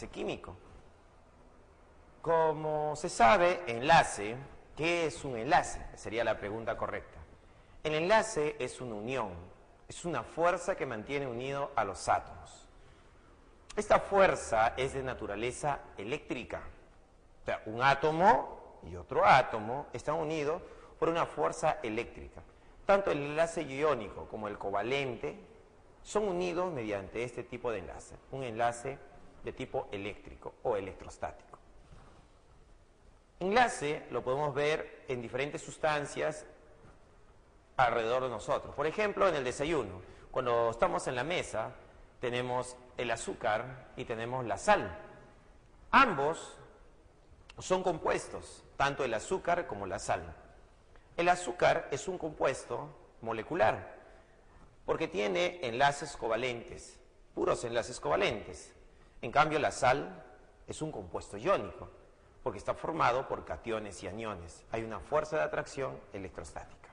enlace químico. Como se sabe, enlace, ¿qué es un enlace? Sería la pregunta correcta. El enlace es una unión, es una fuerza que mantiene unido a los átomos. Esta fuerza es de naturaleza eléctrica. O sea, un átomo y otro átomo están unidos por una fuerza eléctrica. Tanto el enlace iónico como el covalente son unidos mediante este tipo de enlace, un enlace de tipo eléctrico o electrostático. Enlace lo podemos ver en diferentes sustancias alrededor de nosotros. Por ejemplo, en el desayuno, cuando estamos en la mesa, tenemos el azúcar y tenemos la sal. Ambos son compuestos, tanto el azúcar como la sal. El azúcar es un compuesto molecular, porque tiene enlaces covalentes, puros enlaces covalentes. En cambio, la sal es un compuesto iónico, porque está formado por cationes y aniones. Hay una fuerza de atracción electrostática.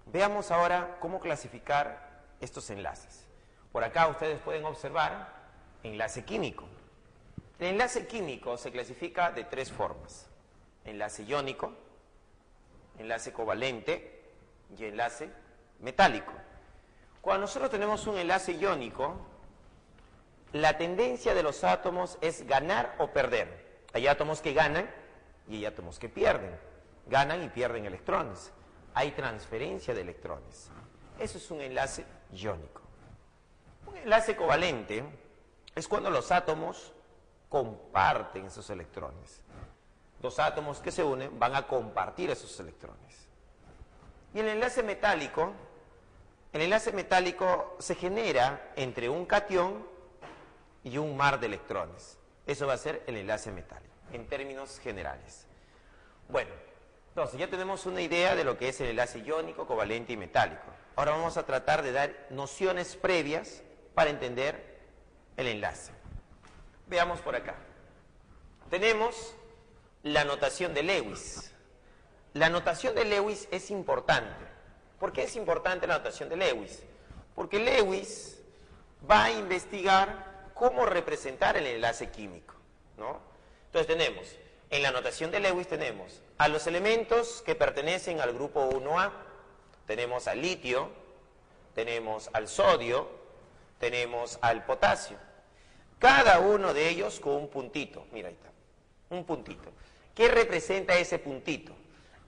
Veamos ahora cómo clasificar estos enlaces. Por acá ustedes pueden observar enlace químico. El enlace químico se clasifica de tres formas: enlace iónico, enlace covalente y enlace metálico. Cuando nosotros tenemos un enlace iónico, la tendencia de los átomos es ganar o perder. Hay átomos que ganan y hay átomos que pierden. Ganan y pierden electrones. Hay transferencia de electrones. Eso es un enlace iónico. Un enlace covalente es cuando los átomos comparten esos electrones. Dos átomos que se unen van a compartir esos electrones. Y el enlace metálico se genera entre un catión y un mar de electrones. Eso va a ser el enlace metálico, en términos generales. Bueno, entonces ya tenemos una idea de lo que es el enlace iónico, covalente y metálico. Ahora vamos a tratar de dar nociones previas para entender el enlace. Veamos por acá. Tenemos la notación de Lewis. La notación de Lewis es importante. ¿Por qué es importante la notación de Lewis? Porque Lewis va a investigar cómo representar el enlace químico, ¿no? Entonces tenemos, en la notación de Lewis tenemos a los elementos que pertenecen al grupo 1A. Tenemos al litio, tenemos al sodio, tenemos al potasio. Cada uno de ellos con un puntito. Mira, ahí está, un puntito. ¿Qué representa ese puntito?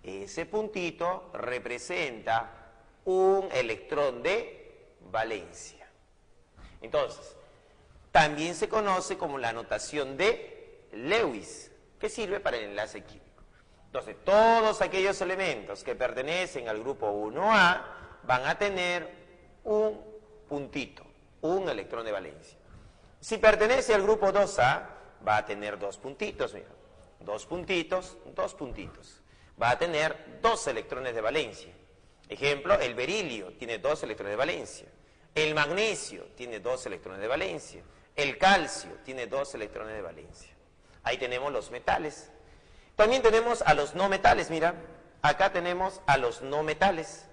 Ese puntito representa un electrón de valencia. Entonces, también se conoce como la notación de Lewis, que sirve para el enlace químico. Entonces, todos aquellos elementos que pertenecen al grupo 1A van a tener un puntito, un electrón de valencia. Si pertenece al grupo 2A, va a tener dos puntitos, mira, dos puntitos, dos puntitos. Va a tener dos electrones de valencia. Ejemplo, el berilio tiene dos electrones de valencia. El magnesio tiene dos electrones de valencia. El calcio tiene dos electrones de valencia. Ahí tenemos los metales. También tenemos a los no metales, mira. Acá tenemos a los no metales.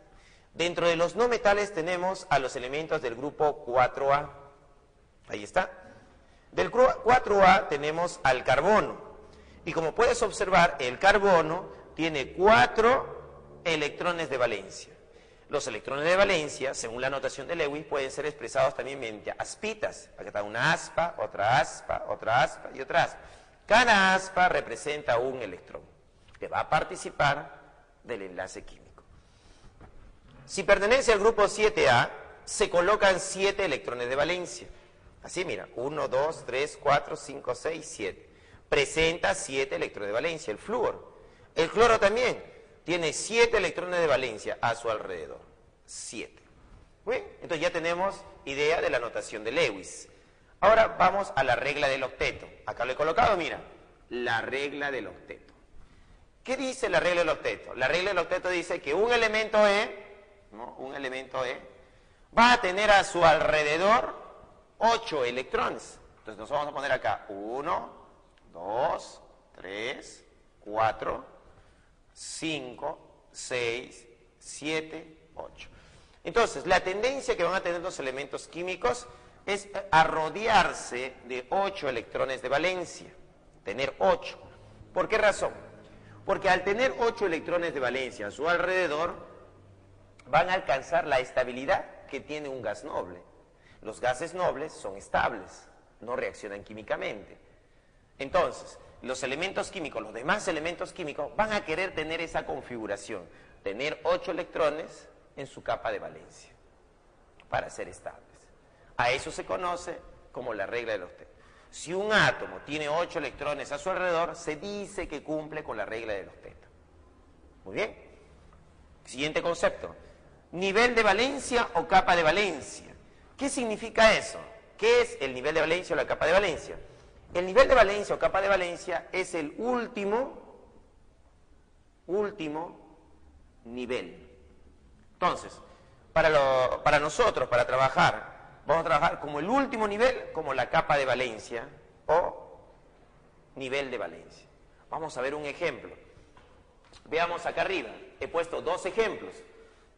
Dentro de los no metales tenemos a los elementos del grupo 4A. Ahí está. Del 4A tenemos al carbono. Y como puedes observar, el carbono tiene 4 electrones de valencia. Los electrones de valencia, según la notación de Lewis, pueden ser expresados también mediante aspitas. Acá está una aspa, otra aspa, otra aspa y otra aspa. Cada aspa representa un electrón que va a participar del enlace químico. Si pertenece al grupo 7A, se colocan 7 electrones de valencia. Así, mira, 1, 2, 3, 4, 5, 6, 7. Presenta 7 electrones de valencia, el flúor. El cloro también tiene 7 electrones de valencia a su alrededor. 7. Bien, entonces ya tenemos idea de la notación de Lewis. Ahora vamos a la regla del octeto. Acá lo he colocado, mira, la regla del octeto. ¿Qué dice la regla del octeto? La regla del octeto dice que un elemento E, ¿no? Un elemento E, va a tener a su alrededor 8 electrones. Entonces nos vamos a poner acá 1, 2, 3, 4, 5, 6, 7, 8. Entonces, la tendencia que van a tener los elementos químicos es rodearse de 8 electrones de valencia, tener 8. ¿Por qué razón? Porque al tener 8 electrones de valencia a su alrededor, van a alcanzar la estabilidad que tiene un gas noble. Los gases nobles son estables, no reaccionan químicamente. Entonces, los elementos químicos, los demás elementos químicos, van a querer tener esa configuración, tener 8 electrones en su capa de valencia, para ser estables. A eso se conoce como la regla del octeto. Si un átomo tiene 8 electrones a su alrededor, se dice que cumple con la regla del octeto. Muy bien. Siguiente concepto. Nivel de valencia o capa de valencia. ¿Qué significa eso? ¿Qué es el nivel de valencia o la capa de valencia? El nivel de valencia o capa de valencia es el último nivel. Entonces, para nosotros, para trabajar, vamos a trabajar como el último nivel, como la capa de valencia o nivel de valencia. Vamos a ver un ejemplo. Veamos acá arriba, he puesto 2 ejemplos.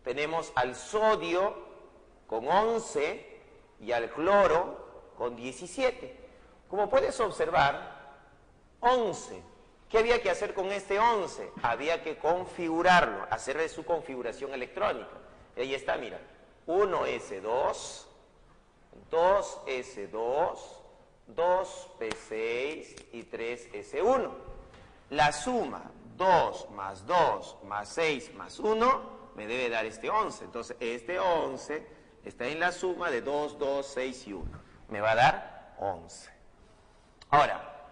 Tenemos al sodio con 11 y al cloro con 17. Como puedes observar, 11. ¿Qué había que hacer con este 11? Había que configurarlo, hacerle su configuración electrónica. Y ahí está, mira, 1s2, 2s2, 2p6 y 3s1. La suma 2 más 2 más 6 más 1 me debe dar este 11. Entonces, este 11 está en la suma de 2, 2, 6 y 1. Me va a dar 11. Ahora,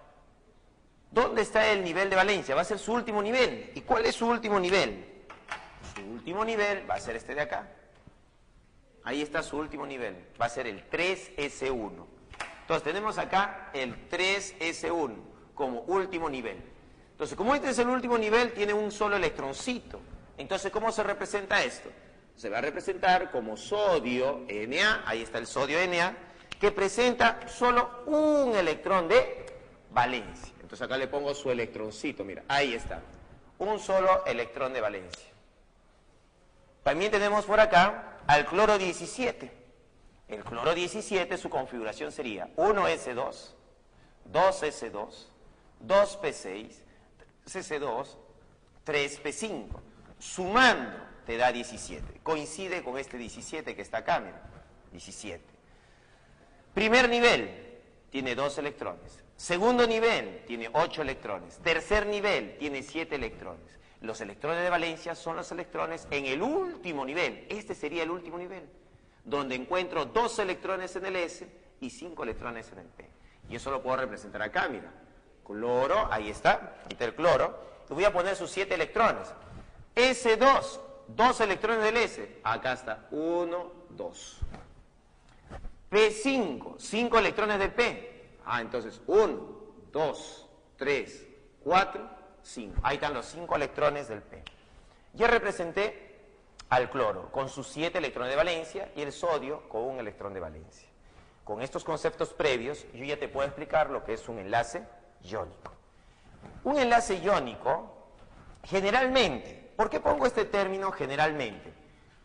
¿dónde está el nivel de valencia? Va a ser su último nivel. ¿Y cuál es su último nivel? Su último nivel va a ser este de acá. Ahí está su último nivel. Va a ser el 3s1. Entonces, tenemos acá el 3s1 como último nivel. Entonces, como este es el último nivel, tiene un solo electroncito. Entonces, ¿cómo se representa esto? Se va a representar como sodio Na, ahí está el sodio Na, que presenta solo un electrón de valencia. Entonces acá le pongo su electroncito, mira, ahí está, un solo electrón de valencia. También tenemos por acá al cloro 17. El cloro 17, su configuración sería 1s2, 2s2, 2p6, 3s2, 3p5. Sumando te da 17. Coincide con este 17 que está acá, mira, 17. Primer nivel tiene 2 electrones. Segundo nivel tiene 8 electrones. Tercer nivel tiene 7 electrones. Los electrones de valencia son los electrones en el último nivel. Este sería el último nivel, donde encuentro 2 electrones en el S y 5 electrones en el P. Y eso lo puedo representar acá, mira. Cloro, ahí está el cloro. Y voy a poner sus 7 electrones. S2, 2 electrones del S. Acá está, 1, 2. P5, 5 electrones del P. Entonces 1, 2, 3, 4, 5. Ahí están los 5 electrones del P. Ya representé al cloro con sus 7 electrones de valencia y el sodio con un electrón de valencia. Con estos conceptos previos, yo ya te puedo explicar lo que es un enlace iónico. Un enlace iónico, generalmente, ¿por qué pongo este término generalmente?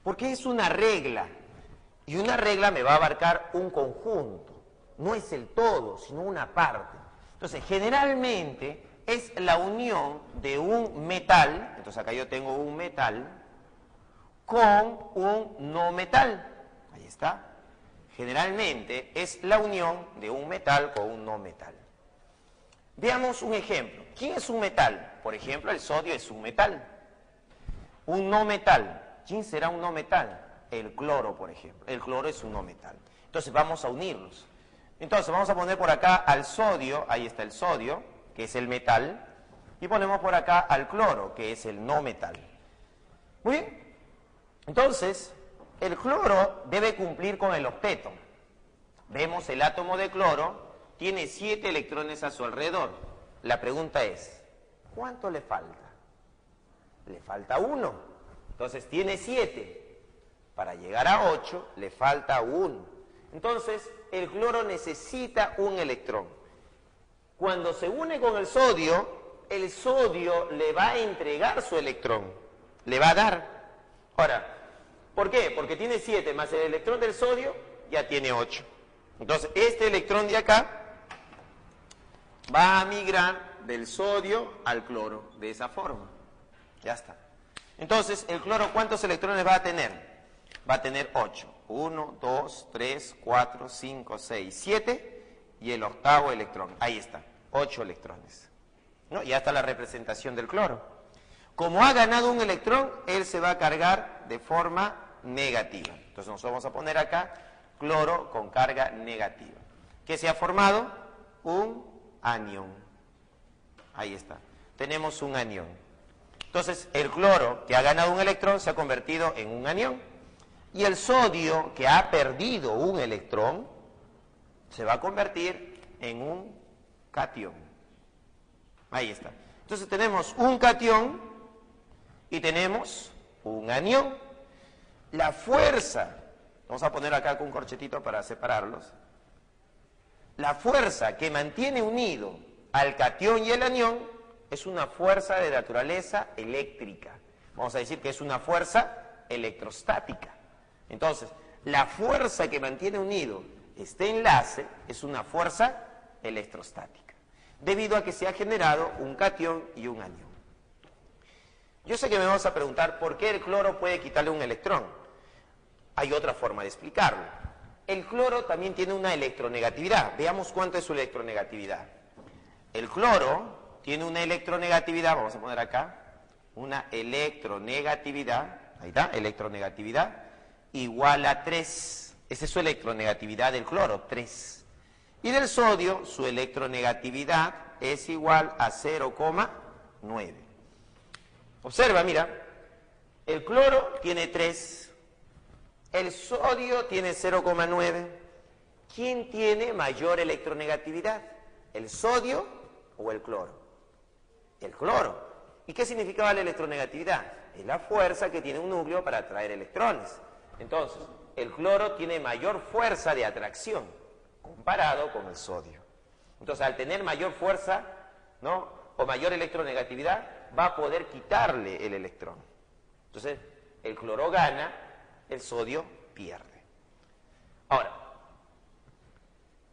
Porque es una regla. Y una regla me va a abarcar un conjunto, no es el todo, sino una parte. Entonces, generalmente es la unión de un metal, entonces acá yo tengo un metal, con un no metal. Ahí está. Generalmente es la unión de un metal con un no metal. Veamos un ejemplo. ¿Quién es un metal? Por ejemplo, el sodio es un metal. Un no metal. ¿Quién será un no metal? El cloro, por ejemplo. El cloro es un no metal. Entonces vamos a unirlos. Entonces vamos a poner por acá al sodio, ahí está el sodio, que es el metal, y ponemos por acá al cloro, que es el no metal. Muy bien. Entonces, el cloro debe cumplir con el octeto. Vemos el átomo de cloro, tiene 7 electrones a su alrededor. La pregunta es, ¿cuánto le falta? Le falta 1. Entonces tiene 7. Para llegar a 8 le falta 1. Entonces el cloro necesita un electrón. Cuando se une con el sodio le va a entregar su electrón. Le va a dar. Ahora, ¿por qué? Porque tiene 7 más el electrón del sodio, ya tiene 8. Entonces, este electrón de acá va a migrar del sodio al cloro, de esa forma. Ya está. Entonces, el cloro, ¿cuántos electrones va a tener? Va a tener 8. 1, 2, 3, 4, 5, 6, 7 y el octavo electrón. Ahí está, 8 electrones. ¿No? Ya está la representación del cloro. Como ha ganado un electrón, él se va a cargar de forma negativa. Entonces nos vamos a poner acá cloro con carga negativa. ¿Qué se ha formado? Un anión. Ahí está. Tenemos un anión. Entonces el cloro que ha ganado un electrón se ha convertido en un anión. Y el sodio que ha perdido un electrón se va a convertir en un catión. Ahí está. Entonces tenemos un catión y tenemos un anión. La fuerza, vamos a poner acá con un corchetito para separarlos. La fuerza que mantiene unido al catión y el anión es una fuerza de naturaleza eléctrica. Vamos a decir que es una fuerza electrostática. Entonces, la fuerza que mantiene unido este enlace es una fuerza electrostática, debido a que se ha generado un catión y un anión. Yo sé que me vas a preguntar por qué el cloro puede quitarle un electrón. Hay otra forma de explicarlo. El cloro también tiene una electronegatividad. Veamos cuánto es su electronegatividad. El cloro tiene una electronegatividad, vamos a poner acá, una electronegatividad, ahí está, electronegatividad, igual a 3. Esa es su electronegatividad del cloro, 3. Y del sodio, su electronegatividad es igual a 0,9. Observa, mira, el cloro tiene 3, el sodio tiene 0,9. ¿Quién tiene mayor electronegatividad? ¿El sodio o el cloro? El cloro. ¿Y qué significaba la electronegatividad? Es la fuerza que tiene un núcleo para atraer electrones. Entonces, el cloro tiene mayor fuerza de atracción comparado con el sodio. Entonces, al tener mayor fuerza, ¿no?, o mayor electronegatividad, va a poder quitarle el electrón. Entonces, el cloro gana, el sodio pierde. Ahora,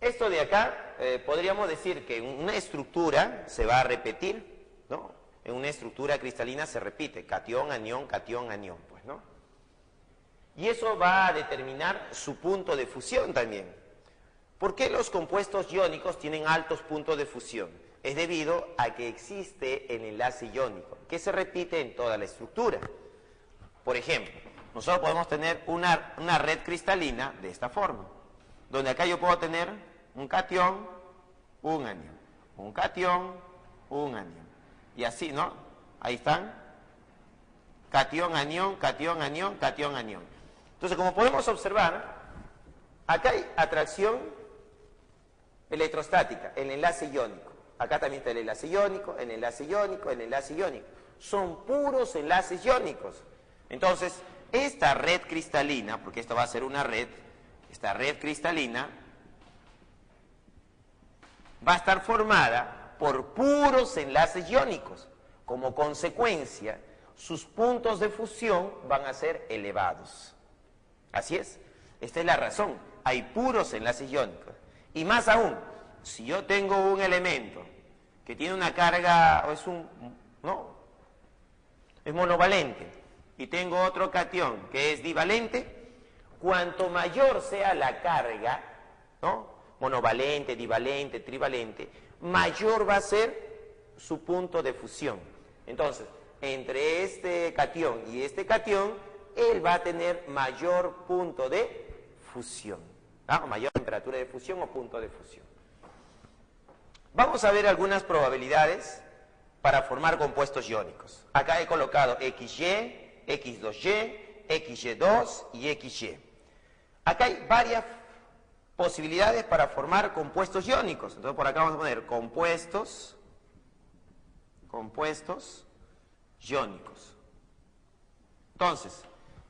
esto de acá, podríamos decir que en una estructura se va a repetir, ¿no? En una estructura cristalina se repite, catión, anión, pues, ¿no? Y eso va a determinar su punto de fusión también. ¿Por qué los compuestos iónicos tienen altos puntos de fusión? Es debido a que existe el enlace iónico, que se repite en toda la estructura. Por ejemplo, nosotros podemos tener una red cristalina de esta forma, donde acá yo puedo tener un catión, un anión, un catión, un anión. Y así, ¿no? Ahí están. Catión, anión, catión, anión, catión, anión. Entonces, como podemos observar, acá hay atracción electrostática, el enlace iónico. Acá también está el enlace iónico, el enlace iónico, el enlace iónico. Son puros enlaces iónicos. Entonces, esta red cristalina, porque esto va a ser una red, esta red cristalina va a estar formada por puros enlaces iónicos. Como consecuencia, sus puntos de fusión van a ser elevados. Así es. Esta es la razón. Hay puros enlaces iónicos. Y más aún, si yo tengo un elemento que tiene una carga, o es monovalente, y tengo otro catión que es divalente, cuanto mayor sea la carga, ¿no?, monovalente, divalente, trivalente, mayor va a ser su punto de fusión. Entonces, entre este catión y este catión, él va a tener mayor punto de fusión, ¿no?, mayor temperatura de fusión o punto de fusión. Vamos a ver algunas probabilidades para formar compuestos iónicos. Acá he colocado XY, X2Y, XY2 y XY. Acá hay varias posibilidades para formar compuestos iónicos. Entonces por acá vamos a poner compuestos iónicos. Entonces,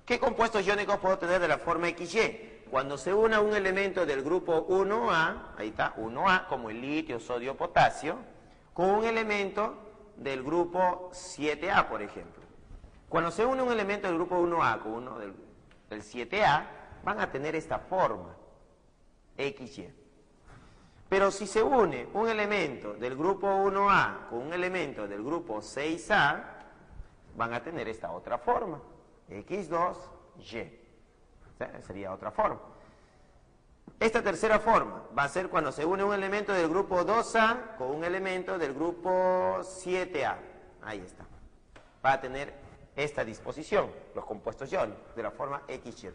¿qué compuestos iónicos puedo tener de la forma XY? Cuando se una un elemento del grupo 1A, ahí está, 1A, como el litio, sodio, potasio, con un elemento del grupo 7A, por ejemplo. Cuando se une un elemento del grupo 1A con uno del 7A, van a tener esta forma, XY. Pero si se une un elemento del grupo 1A con un elemento del grupo 6A, van a tener esta otra forma, X2Y. Sería otra forma. Esta tercera forma va a ser cuando se une un elemento del grupo 2A con un elemento del grupo 7A. Ahí está. Va a tener esta disposición, los compuestos iónicos, de la forma XY2.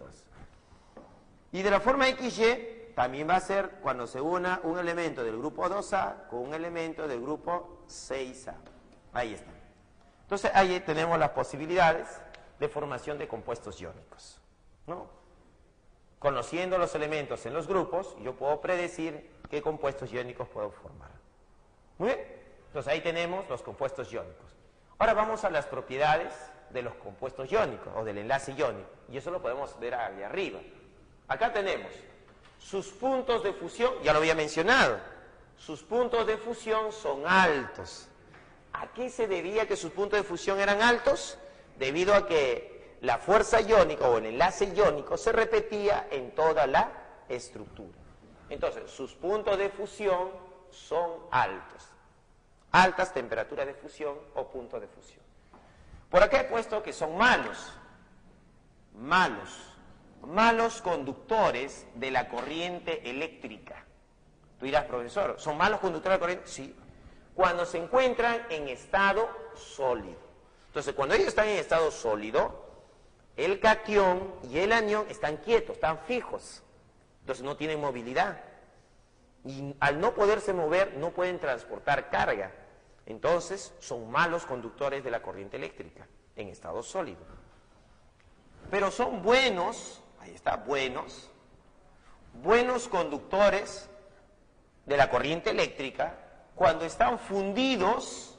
Y de la forma XY también va a ser cuando se una un elemento del grupo 2A con un elemento del grupo 6A. Ahí está. Entonces ahí tenemos las posibilidades de formación de compuestos iónicos, ¿no? Conociendo los elementos en los grupos, yo puedo predecir qué compuestos iónicos puedo formar. Muy bien. Entonces ahí tenemos los compuestos iónicos. Ahora vamos a las propiedades de los compuestos iónicos o del enlace iónico. Y eso lo podemos ver ahí arriba. Acá tenemos sus puntos de fusión, ya lo había mencionado. Sus puntos de fusión son altos. ¿A qué se debía que sus puntos de fusión eran altos? Debido a que la fuerza iónica o el enlace iónico se repetía en toda la estructura. Entonces, sus puntos de fusión son altos. Altas temperaturas de fusión o puntos de fusión. Por acá he puesto que son malos conductores de la corriente eléctrica. Tú dirás, profesor, ¿son malos conductores de la corriente? Sí. Cuando se encuentran en estado sólido. Entonces, cuando ellos están en estado sólido, el catión y el anión están quietos, están fijos. Entonces no tienen movilidad. Y al no poderse mover, no pueden transportar carga. Entonces son malos conductores de la corriente eléctrica en estado sólido. Pero son buenos, ahí está, buenos conductores de la corriente eléctrica cuando están fundidos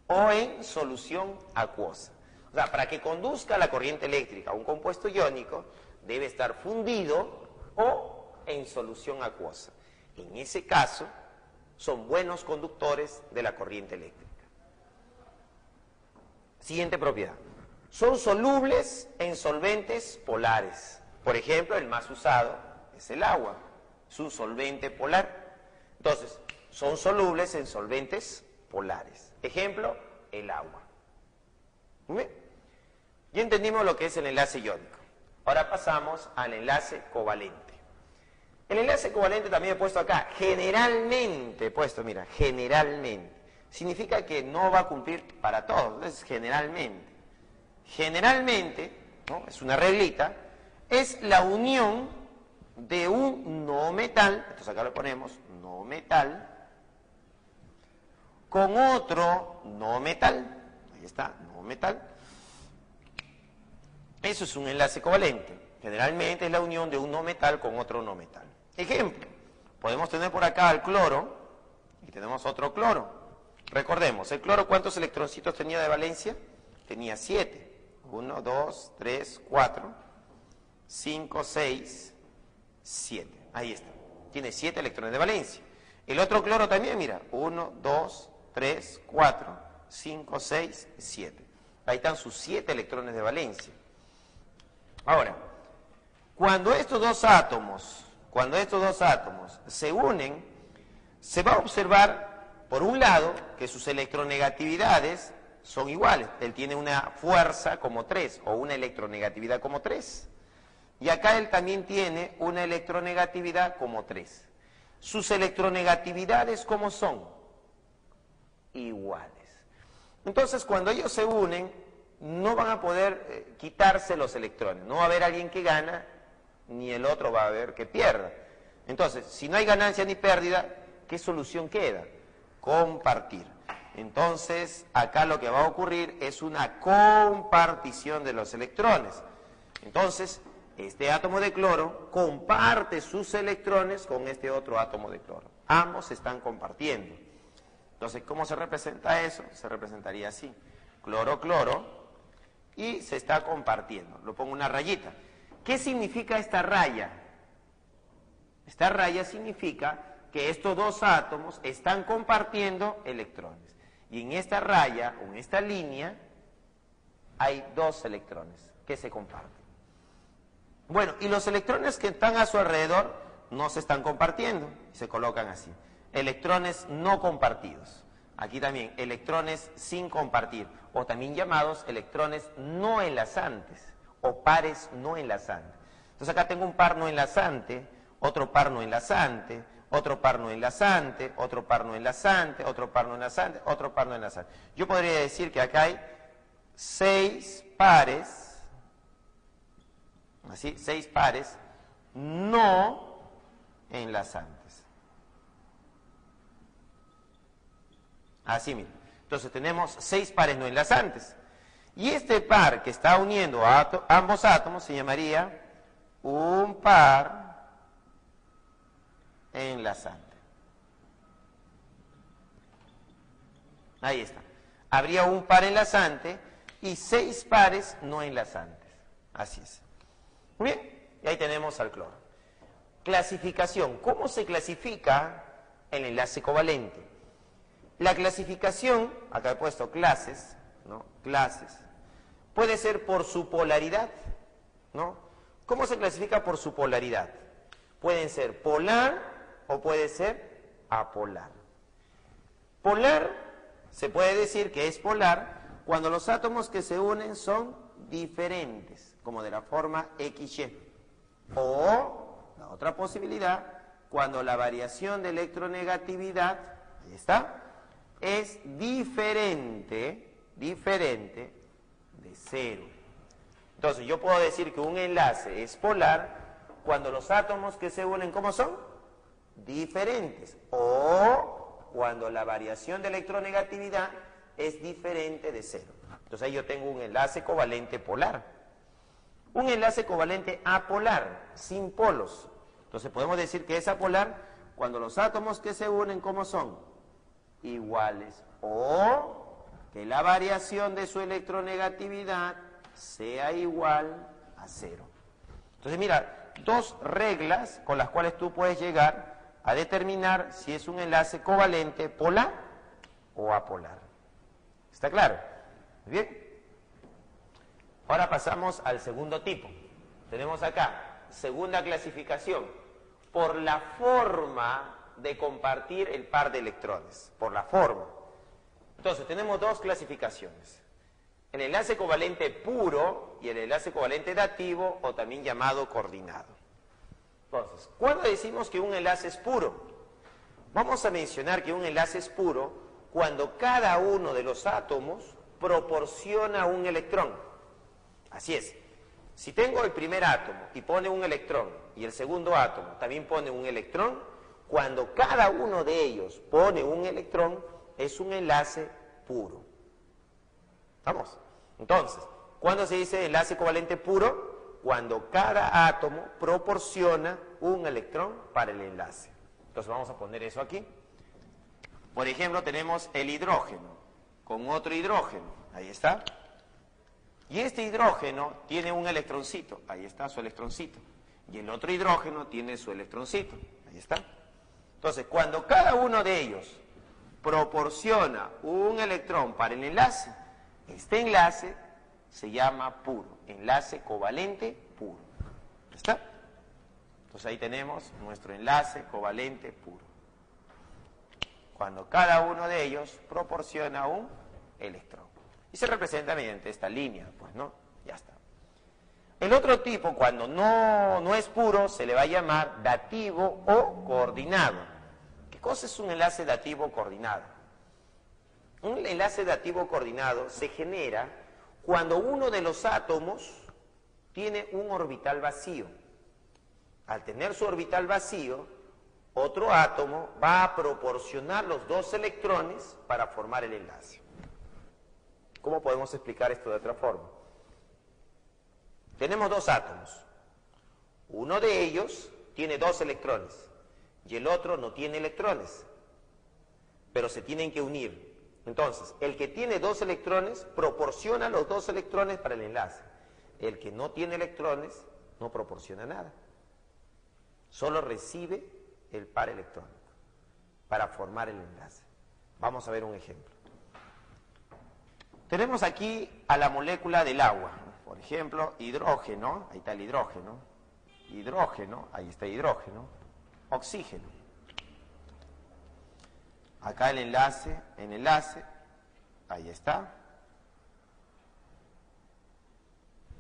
o en solución acuosa. O sea, para que conduzca la corriente eléctrica un compuesto iónico, debe estar fundido o en solución acuosa. En ese caso, son buenos conductores de la corriente eléctrica. Siguiente propiedad. Son solubles en solventes polares. Por ejemplo, el más usado es el agua. Es un solvente polar. Entonces, son solubles en solventes polares. Ejemplo, el agua. ¿Muy bien? Ya entendimos lo que es el enlace iónico. Ahora pasamos al enlace covalente. El enlace covalente también he puesto acá. Generalmente he puesto, mira, generalmente. Significa que no va a cumplir para todos. Entonces, generalmente. Generalmente, ¿no? Es una reglita, es la unión de un no metal, entonces acá lo ponemos, no metal, con otro no metal. Ahí está, no metal. Eso es un enlace covalente. Generalmente es la unión de un no metal con otro no metal. Ejemplo, podemos tener por acá el cloro y tenemos otro cloro. Recordemos, el cloro, ¿cuántos electroncitos tenía de valencia? Tenía 7. 1, 2, 3, 4, 5, 6, 7. Ahí está. Tiene 7 electrones de valencia. El otro cloro también, mira. 1, 2, 3, 4, 5, 6, 7. Ahí están sus 7 electrones de valencia. Ahora, cuando estos dos átomos se unen, se va a observar, por un lado, que sus electronegatividades son iguales. Él tiene una fuerza como 3 o una electronegatividad como 3. Y acá él también tiene una electronegatividad como 3. Sus electronegatividades, ¿cómo son? Iguales. Entonces, cuando ellos se unen, no van a poder quitarse los electrones. No va a haber alguien que gana, ni el otro va a haber que pierda. Entonces, si no hay ganancia ni pérdida, ¿qué solución queda? Compartir. Entonces, acá lo que va a ocurrir es una compartición de los electrones. Entonces, este átomo de cloro comparte sus electrones con este otro átomo de cloro. Ambos se están compartiendo. Entonces, ¿cómo se representa eso? Se representaría así. Cloro, cloro, y se está compartiendo. Lo pongo una rayita. ¿Qué significa esta raya? Esta raya significa que estos dos átomos están compartiendo electrones. Y en esta raya, o en esta línea, hay 2 electrones que se comparten. Bueno, y los electrones que están a su alrededor no se están compartiendo, se colocan así. Electrones no compartidos. Aquí también, electrones sin compartir, o también llamados electrones no enlazantes, o pares no enlazantes. Entonces acá tengo un par no enlazante, otro par no enlazante, otro par no enlazante, otro par no enlazante, otro par no enlazante, otro par no enlazante. Yo podría decir que acá hay 6 pares, así, 6 pares no enlazantes. Así mismo. Entonces tenemos 6 pares no enlazantes. Y este par que está uniendo a ambos átomos se llamaría un par enlazante. Ahí está. Habría un par enlazante y 6 pares no enlazantes. Así es. Muy bien. Y ahí tenemos al cloro. Clasificación. ¿Cómo se clasifica el enlace covalente? La clasificación, acá he puesto clases, ¿no? Clases. Puede ser por su polaridad, ¿no? ¿Cómo se clasifica por su polaridad? Pueden ser polar o puede ser apolar. Polar, se puede decir que es polar cuando los átomos que se unen son diferentes, como de la forma XY. O, la otra posibilidad, cuando la variación de electronegatividad, ahí está, es diferente de 0. Entonces, yo puedo decir que un enlace es polar cuando los átomos que se unen, ¿cómo son? Diferentes. O cuando la variación de electronegatividad es diferente de 0. Entonces, ahí yo tengo un enlace covalente polar. Un enlace covalente apolar, sin polos. Entonces, podemos decir que es apolar cuando los átomos que se unen, ¿cómo son? Iguales, o que la variación de su electronegatividad sea igual a 0. Entonces mira, 2 reglas con las cuales tú puedes llegar a determinar si es un enlace covalente polar o apolar. ¿Está claro? Bien. Ahora pasamos al segundo tipo. Tenemos acá, segunda clasificación, por la forma de compartir el par de electrones, por la forma. Entonces, tenemos 2 clasificaciones. El enlace covalente puro y el enlace covalente dativo, o también llamado coordinado. Entonces, ¿cuándo decimos que un enlace es puro? Vamos a mencionar que un enlace es puro cuando cada uno de los átomos proporciona un electrón. Así es. Si tengo el primer átomo y pone un electrón, y el segundo átomo también pone un electrón, cuando cada uno de ellos pone un electrón, es un enlace puro. ¿Vamos? Entonces, ¿cuándo se dice enlace covalente puro? Cuando cada átomo proporciona un electrón para el enlace. Entonces vamos a poner eso aquí. Por ejemplo, tenemos el hidrógeno con otro hidrógeno. Ahí está. Y este hidrógeno tiene un electroncito. Ahí está su electroncito. Y el otro hidrógeno tiene su electroncito. Ahí está. Entonces, cuando cada uno de ellos proporciona un electrón para el enlace, este enlace se llama puro, enlace covalente puro. ¿Está? Entonces ahí tenemos nuestro enlace covalente puro. Cuando cada uno de ellos proporciona un electrón. Y se representa mediante esta línea, pues, ¿no? Ya está. El otro tipo, cuando no es puro, se le va a llamar dativo o coordinado. ¿Qué cosa es un enlace dativo coordinado? Un enlace dativo coordinado se genera cuando uno de los átomos tiene un orbital vacío. Al tener su orbital vacío, otro átomo va a proporcionar los 2 electrones para formar el enlace. ¿Cómo podemos explicar esto de otra forma? Tenemos 2 átomos. Uno de ellos tiene 2 electrones y el otro no tiene electrones, pero se tienen que unir. Entonces, el que tiene 2 electrones proporciona los 2 electrones para el enlace. El que no tiene electrones no proporciona nada. Solo recibe el par electrónico para formar el enlace. Vamos a ver un ejemplo. Tenemos aquí a la molécula del agua. Por ejemplo, hidrógeno, ahí está el hidrógeno. Hidrógeno, ahí está hidrógeno. oxígeno. Acá el enlace, ahí está.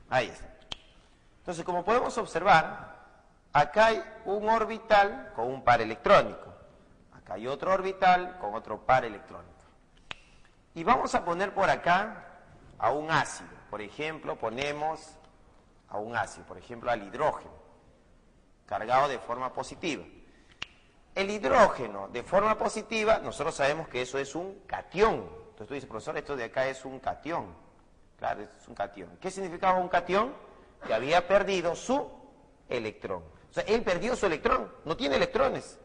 Ahí está. Entonces, como podemos observar, acá hay un orbital con un par electrónico. Acá hay otro orbital con otro par electrónico. Y vamos a poner por acá a un ácido. Por ejemplo, ponemos a un ácido, por ejemplo, al hidrógeno, cargado de forma positiva. El hidrógeno de forma positiva, nosotros sabemos que eso es un catión. Entonces tú dices, profesor, esto de acá es un catión. Claro, es un catión. ¿Qué significaba un catión? Que había perdido su electrón. O sea, él perdió su electrón, no tiene electrones.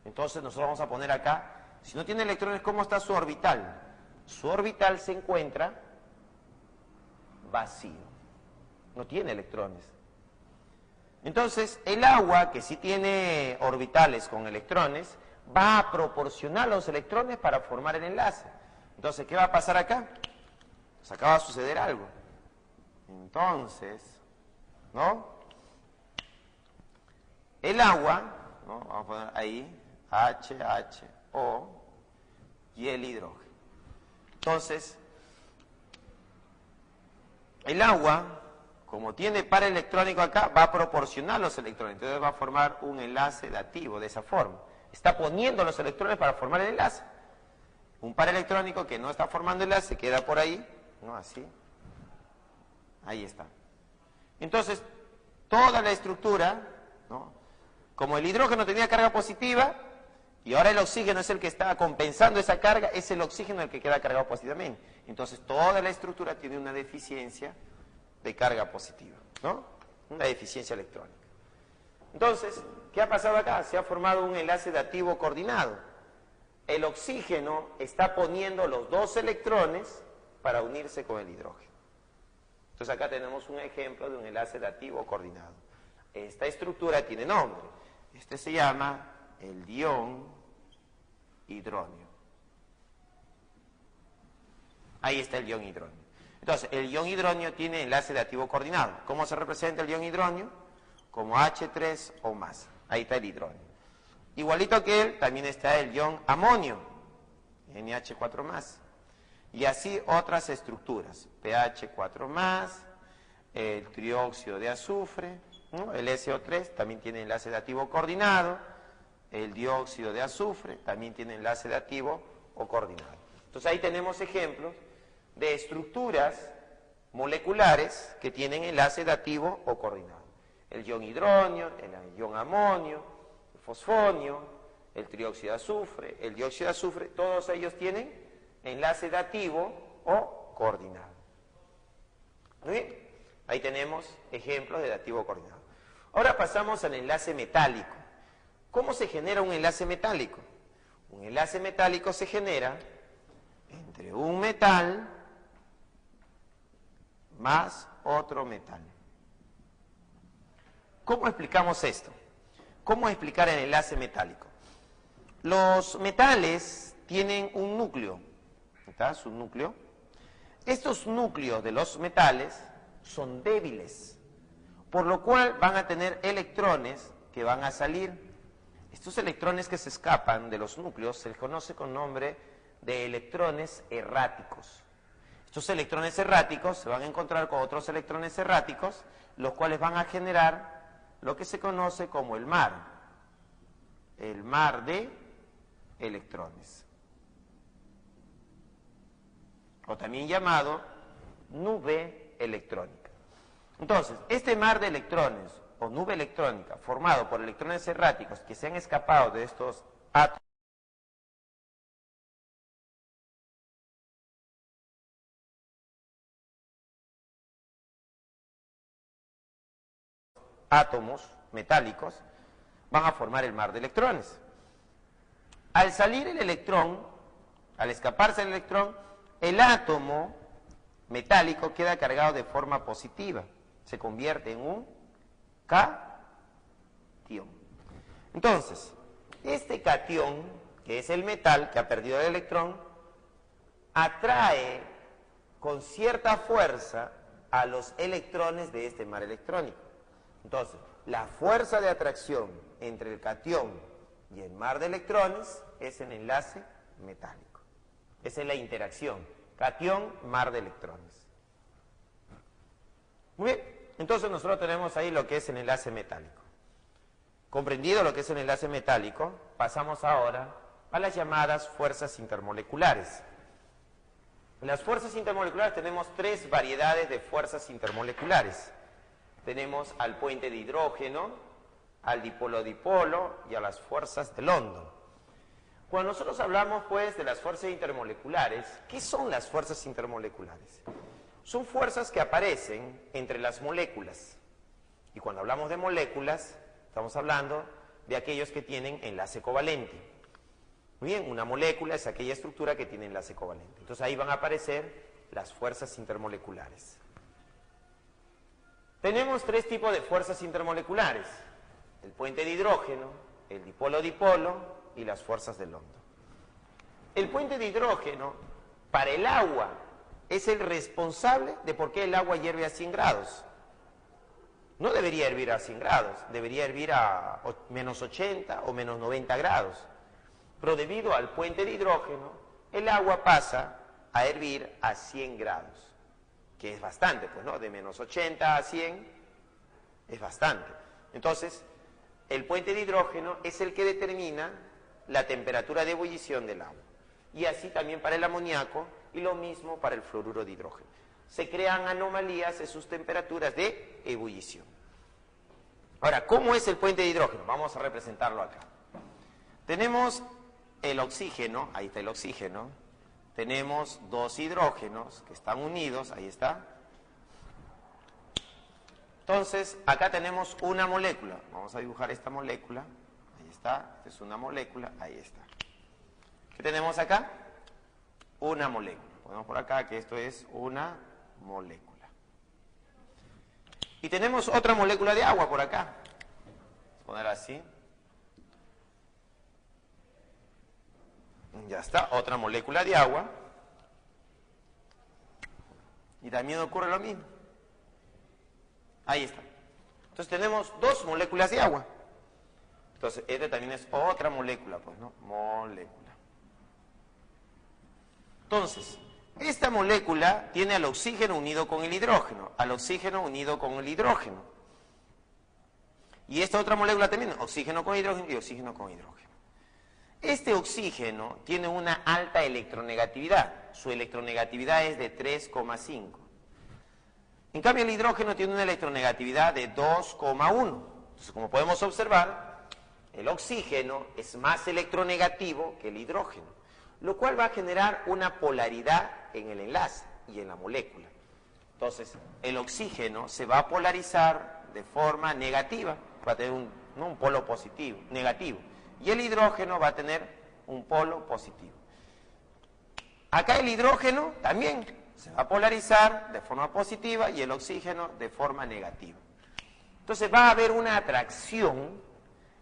Entonces nosotros vamos a poner acá, si no tiene electrones, ¿cómo está su orbital? Su orbital se encuentra vacío, no tiene electrones. Entonces, el agua, que sí tiene orbitales con electrones, va a proporcionar los electrones para formar el enlace. Entonces, ¿qué va a pasar acá? Pues acá va a suceder algo. Entonces, ¿no? El agua, ¿no? Vamos a poner ahí, HO, y el hidrógeno. Entonces, el agua, como tiene par electrónico acá, va a proporcionar los electrones. Entonces va a formar un enlace dativo de esa forma. Está poniendo los electrones para formar el enlace. Un par electrónico que no está formando enlace queda por ahí, ¿no? Así. Ahí está. Entonces, toda la estructura, ¿no? Como el hidrógeno tenía carga positiva, y ahora el oxígeno es el que está compensando esa carga, es el oxígeno el que queda cargado positivamente. Entonces, toda la estructura tiene una deficiencia de carga positiva, ¿no? Una deficiencia electrónica. Entonces, ¿qué ha pasado acá? Se ha formado un enlace dativo coordinado. El oxígeno está poniendo los dos electrones para unirse con el hidrógeno. Entonces acá tenemos un ejemplo de un enlace dativo coordinado. Esta estructura tiene nombre. Este se llama el dión hidróneo. Ahí está el ion hidróneo. Entonces, el ion hidróneo tiene enlace dativo coordinado. ¿Cómo se representa el ion hidróneo? Como H3 o más. Ahí está el hidróneo. Igualito que él, también está el ion amonio, NH4 más. Y así otras estructuras, PH4 más, el trióxido de azufre, ¿no? El SO3 también tiene enlace dativo coordinado, el dióxido de azufre también tiene enlace dativo o coordinado. Entonces ahí tenemos ejemplos de estructuras moleculares que tienen enlace dativo o coordinado. El ion hidróneo, el ion amonio, el fosfonio, el trióxido de azufre, el dióxido de azufre, todos ellos tienen enlace dativo o coordinado. Muy bien, ahí tenemos ejemplos de dativo coordinado. Ahora pasamos al enlace metálico. ¿Cómo se genera un enlace metálico? Un enlace metálico se genera entre un metal más otro metal. ¿Cómo explicamos esto? ¿Cómo explicar el enlace metálico? Los metales tienen un núcleo, ¿está? Su núcleo. Estos núcleos de los metales son débiles, por lo cual van a tener electrones que van a salir. Estos electrones que se escapan de los núcleos se les conoce con nombre de electrones erráticos. Estos electrones erráticos se van a encontrar con otros electrones erráticos, los cuales van a generar lo que se conoce como el mar de electrones, o también llamado nube electrónica. Entonces, este mar de electrones o nube electrónica formado por electrones erráticos que se han escapado de estos átomos metálicos, van a formar el mar de electrones. Al salir el electrón, al escaparse el electrón, el átomo metálico queda cargado de forma positiva, se convierte en un catión. Entonces, este catión, que es el metal que ha perdido el electrón, atrae con cierta fuerza a los electrones de este mar electrónico. Entonces, la fuerza de atracción entre el catión y el mar de electrones es el enlace metálico. Esa es la interacción, catión-mar de electrones. Muy bien, entonces nosotros tenemos ahí lo que es el enlace metálico. Comprendido lo que es el enlace metálico, pasamos ahora a las llamadas fuerzas intermoleculares. En las fuerzas intermoleculares tenemos tres variedades de fuerzas intermoleculares. Tenemos al puente de hidrógeno, al dipolo-dipolo y a las fuerzas de London. Cuando nosotros hablamos pues de las fuerzas intermoleculares, ¿qué son las fuerzas intermoleculares? Son fuerzas que aparecen entre las moléculas. Y cuando hablamos de moléculas, estamos hablando de aquellos que tienen enlace covalente. Muy bien, una molécula es aquella estructura que tiene enlace covalente. Entonces ahí van a aparecer las fuerzas intermoleculares. Tenemos tres tipos de fuerzas intermoleculares: el puente de hidrógeno, el dipolo-dipolo y las fuerzas de London. El puente de hidrógeno, para el agua, es el responsable de por qué el agua hierve a 100 grados. No debería hervir a 100 grados, debería hervir a menos 80 o menos 90 grados. Pero debido al puente de hidrógeno, el agua pasa a hervir a 100 grados, que es bastante, pues, ¿no? De menos 80 a 100 es bastante. Entonces, el puente de hidrógeno es el que determina la temperatura de ebullición del agua. Y así también para el amoníaco y lo mismo para el fluoruro de hidrógeno. Se crean anomalías en sus temperaturas de ebullición. Ahora, ¿cómo es el puente de hidrógeno? Vamos a representarlo acá. Tenemos el oxígeno, ahí está el oxígeno. Tenemos dos hidrógenos que están unidos, ahí está. Entonces, acá tenemos una molécula. Vamos a dibujar esta molécula. Ahí está, esta es una molécula, ahí está. ¿Qué tenemos acá? Una molécula. Ponemos por acá que esto es una molécula. Y tenemos otra molécula de agua por acá. Vamos a poner así. Ya está, otra molécula de agua. Y también ocurre lo mismo. Ahí está. Entonces tenemos dos moléculas de agua. Entonces, esta también es otra molécula, pues, ¿no? Molécula. Entonces, esta molécula tiene al oxígeno unido con el hidrógeno, al oxígeno unido con el hidrógeno. Y esta otra molécula también, oxígeno con hidrógeno y oxígeno con hidrógeno. Este oxígeno tiene una alta electronegatividad. Su electronegatividad es de 3,5. En cambio, el hidrógeno tiene una electronegatividad de 2,1. Entonces, como podemos observar, el oxígeno es más electronegativo que el hidrógeno, lo cual va a generar una polaridad en el enlace y en la molécula. Entonces, el oxígeno se va a polarizar de forma negativa, va a tener un polo positivo, negativo, y el hidrógeno va a tener un polo positivo. Acá el hidrógeno también se va a polarizar de forma positiva y el oxígeno de forma negativa. Entonces va a haber una atracción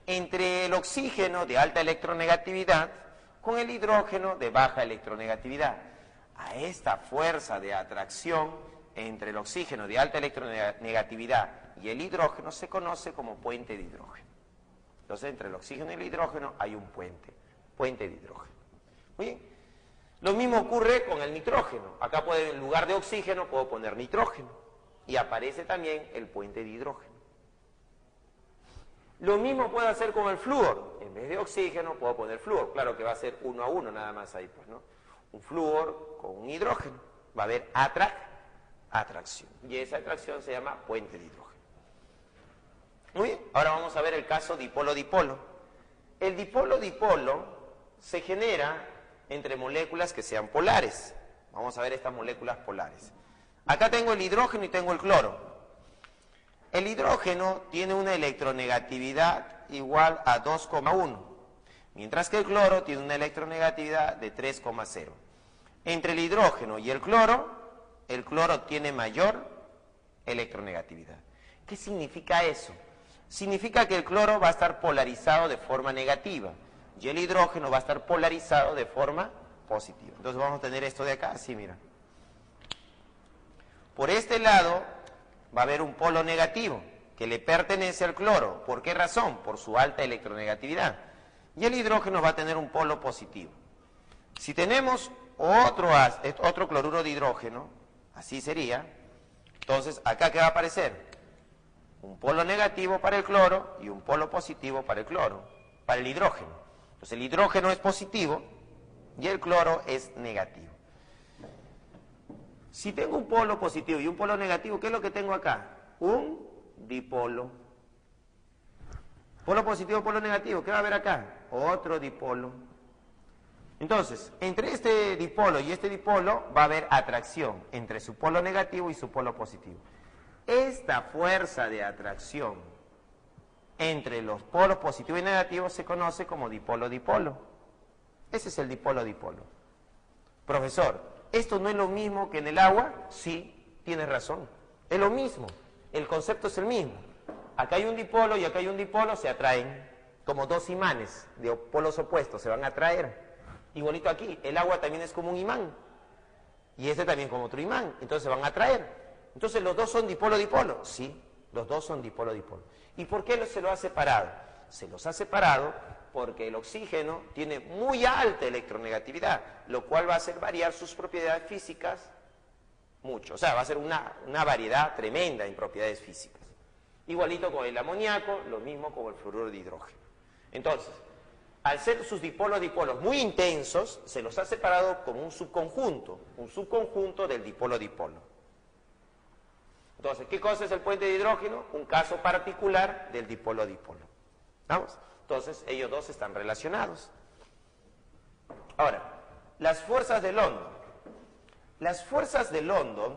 entre el oxígeno de alta electronegatividad con el hidrógeno de baja electronegatividad. A esta fuerza de atracción entre el oxígeno de alta electronegatividad y el hidrógeno se conoce como puente de hidrógeno. Entonces, entre el oxígeno y el hidrógeno hay un puente de hidrógeno. Muy bien. Lo mismo ocurre con el nitrógeno. Acá en lugar de oxígeno puedo poner nitrógeno y aparece también el puente de hidrógeno. Lo mismo puedo hacer con el flúor. En vez de oxígeno puedo poner flúor. Claro que va a ser 1 a 1 nada más ahí, pues, ¿no? Un flúor con un hidrógeno. Va a haber atracción. Y esa atracción se llama puente de hidrógeno. Muy bien. Ahora vamos a ver el caso dipolo-dipolo. El dipolo-dipolo se genera entre moléculas que sean polares. Vamos a ver estas moléculas polares. Acá tengo el hidrógeno y tengo el cloro. El hidrógeno tiene una electronegatividad igual a 2,1, mientras que el cloro tiene una electronegatividad de 3,0. Entre el hidrógeno y el cloro tiene mayor electronegatividad. ¿Qué significa eso? Significa que el cloro va a estar polarizado de forma negativa y el hidrógeno va a estar polarizado de forma positiva. Entonces vamos a tener esto de acá, así, mira. Por este lado va a haber un polo negativo, que le pertenece al cloro. ¿Por qué razón? Por su alta electronegatividad. Y el hidrógeno va a tener un polo positivo. Si tenemos otro cloruro de hidrógeno, así sería, entonces acá ¿qué va a aparecer? Un polo negativo para el cloro y un polo positivo para el cloro, para el hidrógeno. Entonces el hidrógeno es positivo y el cloro es negativo. Si tengo un polo positivo y un polo negativo, ¿qué es lo que tengo acá? Un dipolo. Polo positivo, polo negativo, ¿qué va a haber acá? Otro dipolo. Entonces, entre este dipolo y este dipolo va a haber atracción entre su polo negativo y su polo positivo. Esta fuerza de atracción entre los polos positivos y negativos se conoce como dipolo-dipolo. Ese es el dipolo-dipolo. Profesor, ¿esto no es lo mismo que en el agua? Sí, tienes razón. Es lo mismo. El concepto es el mismo. Acá hay un dipolo y acá hay un dipolo, se atraen como dos imanes de polos opuestos, se van a atraer. Igualito aquí, el agua también es como un imán. Y este también como otro imán, entonces se van a atraer. Entonces, ¿los dos son dipolo-dipolo? Sí, los dos son dipolo-dipolo. ¿Y por qué se los ha separado? Se los ha separado porque el oxígeno tiene muy alta electronegatividad, lo cual va a hacer variar sus propiedades físicas mucho. O sea, va a ser una variedad tremenda en propiedades físicas. Igualito con el amoníaco, lo mismo con el fluoruro de hidrógeno. Entonces, al ser sus dipolos muy intensos, se los ha separado como un subconjunto del dipolo-dipolo. Entonces, ¿qué cosa es el puente de hidrógeno? Un caso particular del dipolo-dipolo. ¿Vamos? Entonces, ellos dos están relacionados. Ahora, las fuerzas de London. Las fuerzas de London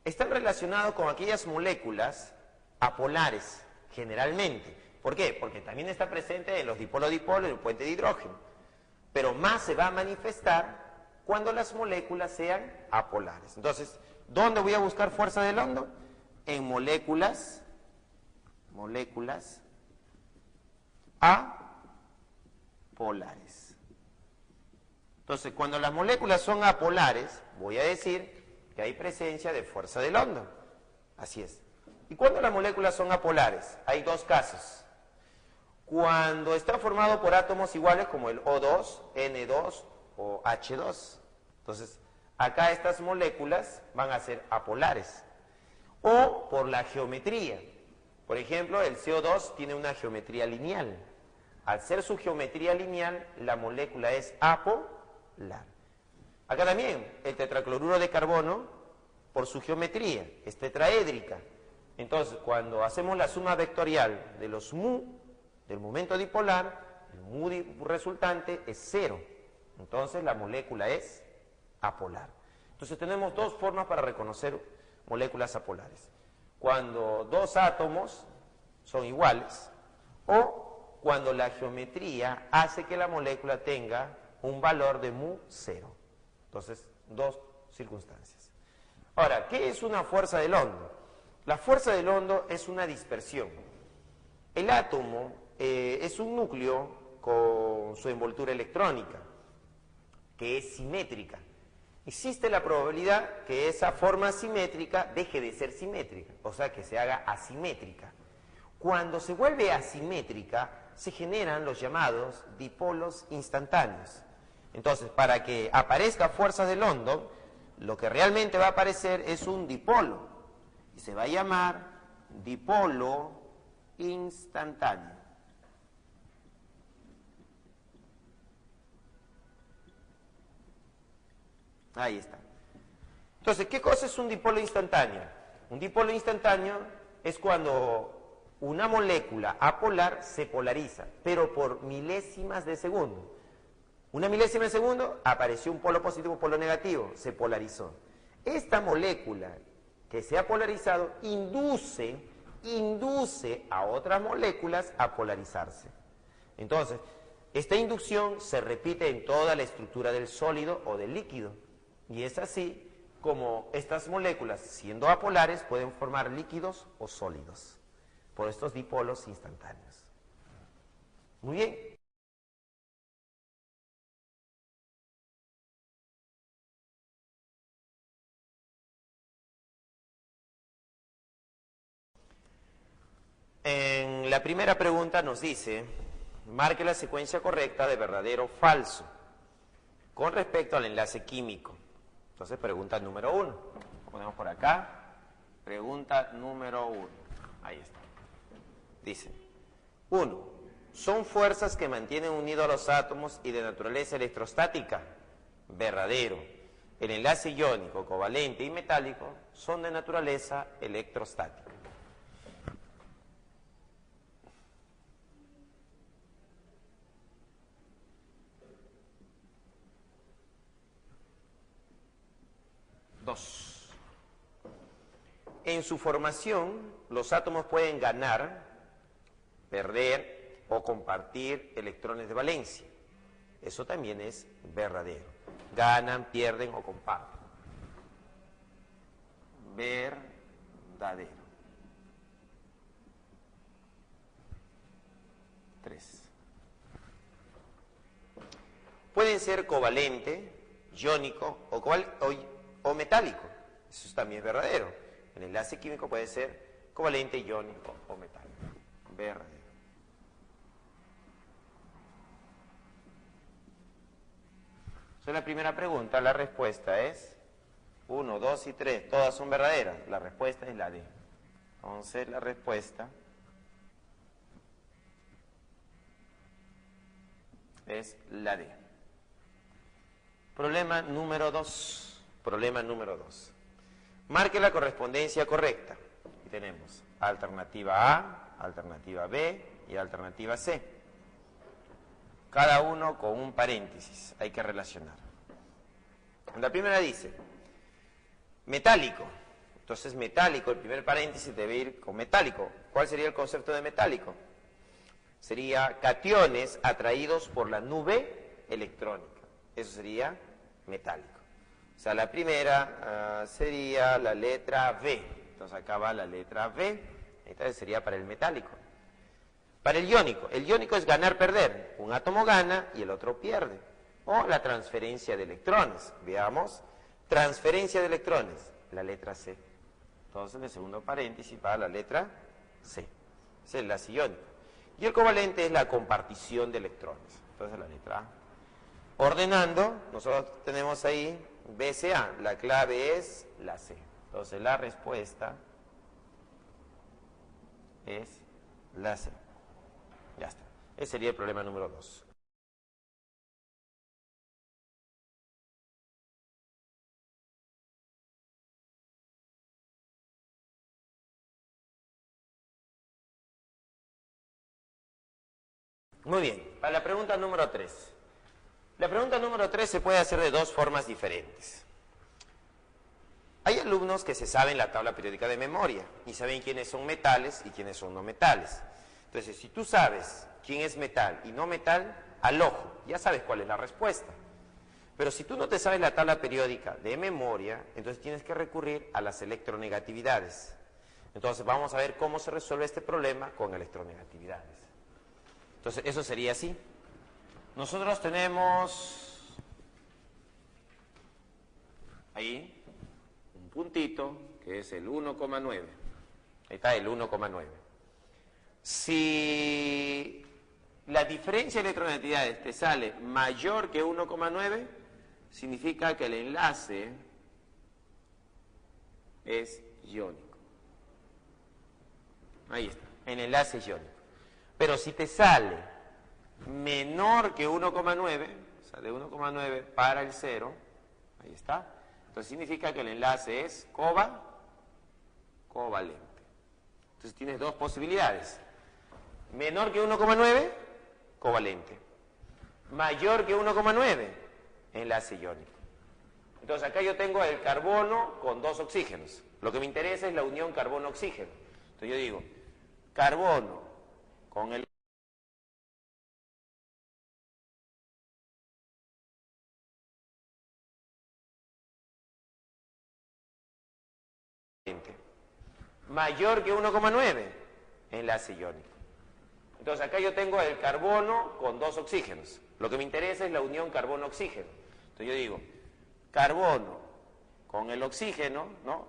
están relacionadas con aquellas moléculas apolares, generalmente. ¿Por qué? Porque también está presente en los dipolo-dipolo y el puente de hidrógeno. Pero más se va a manifestar cuando las moléculas sean apolares. Entonces, ¿dónde voy a buscar fuerza de London? En moléculas apolares. Entonces, cuando las moléculas son apolares, voy a decir que hay presencia de fuerza de London. Así es. ¿Y cuando las moléculas son apolares? Hay dos casos. Cuando está formado por átomos iguales como el O2, N2 o H2. Entonces, acá estas moléculas van a ser apolares. O por la geometría. Por ejemplo, el CO2 tiene una geometría lineal. Al ser su geometría lineal, la molécula es apolar. Acá también, el tetracloruro de carbono, por su geometría, es tetraédrica. Entonces, cuando hacemos la suma vectorial de los mu del momento dipolar, el mu resultante es 0. Entonces, la molécula es apolar. Entonces, tenemos dos formas para reconocer moléculas apolares. Cuando dos átomos son iguales o cuando la geometría hace que la molécula tenga un valor de mu 0. Entonces, dos circunstancias. Ahora, ¿qué es una fuerza de London? La fuerza de London es una dispersión. El átomo es un núcleo con su envoltura electrónica, que es simétrica. Existe la probabilidad que esa forma simétrica deje de ser simétrica, o sea, que se haga asimétrica. Cuando se vuelve asimétrica, se generan los llamados dipolos instantáneos. Entonces, para que aparezca fuerza de London, lo que realmente va a aparecer es un dipolo, y se va a llamar dipolo instantáneo. Ahí está. Entonces, ¿qué cosa es un dipolo instantáneo? Un dipolo instantáneo es cuando una molécula apolar se polariza, pero por milésimas de segundo. Una milésima de segundo apareció un polo positivo, un polo negativo, se polarizó. Esta molécula que se ha polarizado induce a otras moléculas a polarizarse. Entonces, esta inducción se repite en toda la estructura del sólido o del líquido. Y es así como estas moléculas, siendo apolares, pueden formar líquidos o sólidos por estos dipolos instantáneos. Muy bien. la primera pregunta nos dice, marque la secuencia correcta de verdadero o falso con respecto al enlace químico. Entonces, pregunta número 1. Lo ponemos por acá. Pregunta número 1. Ahí está. Dice, 1. ¿Son fuerzas que mantienen unidos a los átomos y de naturaleza electrostática? Verdadero. El enlace iónico, covalente y metálico son de naturaleza electrostática. Dos. En su formación, los átomos pueden ganar, perder o compartir electrones de valencia. Eso también es verdadero. Ganan, pierden o comparten. Verdadero. 3. Pueden ser covalente, iónico o metálico. Eso también es verdadero. El enlace químico puede ser covalente, iónico o metálico. Verdadero. Esa es la primera pregunta. La respuesta es 1, 2 y 3. Todas son verdaderas. La respuesta es la D. Entonces la respuesta es la D. Problema número 2. Problema número 2. Marque la correspondencia correcta. Aquí tenemos alternativa A, alternativa B y alternativa C. Cada uno con un paréntesis. Hay que relacionar. La primera dice, metálico. Entonces metálico, el primer paréntesis debe ir con metálico. ¿Cuál sería el concepto de metálico? Sería cationes atraídos por la nube electrónica. Eso sería metálico. O sea, la primera sería la letra V. Entonces acá va la letra V. Esta sería para el metálico. Para el iónico es ganar-perder. Un átomo gana y el otro pierde. O la transferencia de electrones. Veamos, transferencia de electrones, la letra C. Entonces en el segundo paréntesis va la letra C. Ese es el enlace iónico. Y el covalente es la compartición de electrones. Entonces la letra A. Ordenando, nosotros tenemos ahí BCA, la clave es la C. Entonces la respuesta es la C. Ya está. Ese sería el problema número 2. Muy bien, para la pregunta número 3. La pregunta número 3 se puede hacer de dos formas diferentes. Hay alumnos que se saben la tabla periódica de memoria y saben quiénes son metales y quiénes son no metales. Entonces, si tú sabes quién es metal y no metal, al ojo, ya sabes cuál es la respuesta. Pero si tú no te sabes la tabla periódica de memoria, entonces tienes que recurrir a las electronegatividades. Entonces, vamos a ver cómo se resuelve este problema con electronegatividades. Entonces, eso sería así. Nosotros tenemos ahí un puntito que es el 1,9. Ahí está el 1,9. Si la diferencia de electronegatividades te sale mayor que 1,9, significa que el enlace es iónico. Ahí está, el enlace es iónico. Pero si te sale menor que 1,9, o sea, de 1,9 para el 0, ahí está, entonces significa que el enlace es covalente. Entonces tienes dos posibilidades. Menor que 1,9, covalente. Mayor que 1,9, enlace iónico. Entonces acá yo tengo el carbono con dos oxígenos. Lo que me interesa es la unión carbono-oxígeno. Entonces yo digo, carbono con el mayor que 1,9, enlace iónico. Entonces acá yo tengo el carbono con dos oxígenos. Lo que me interesa es la unión carbono-oxígeno. Entonces yo digo, carbono con el oxígeno, ¿no?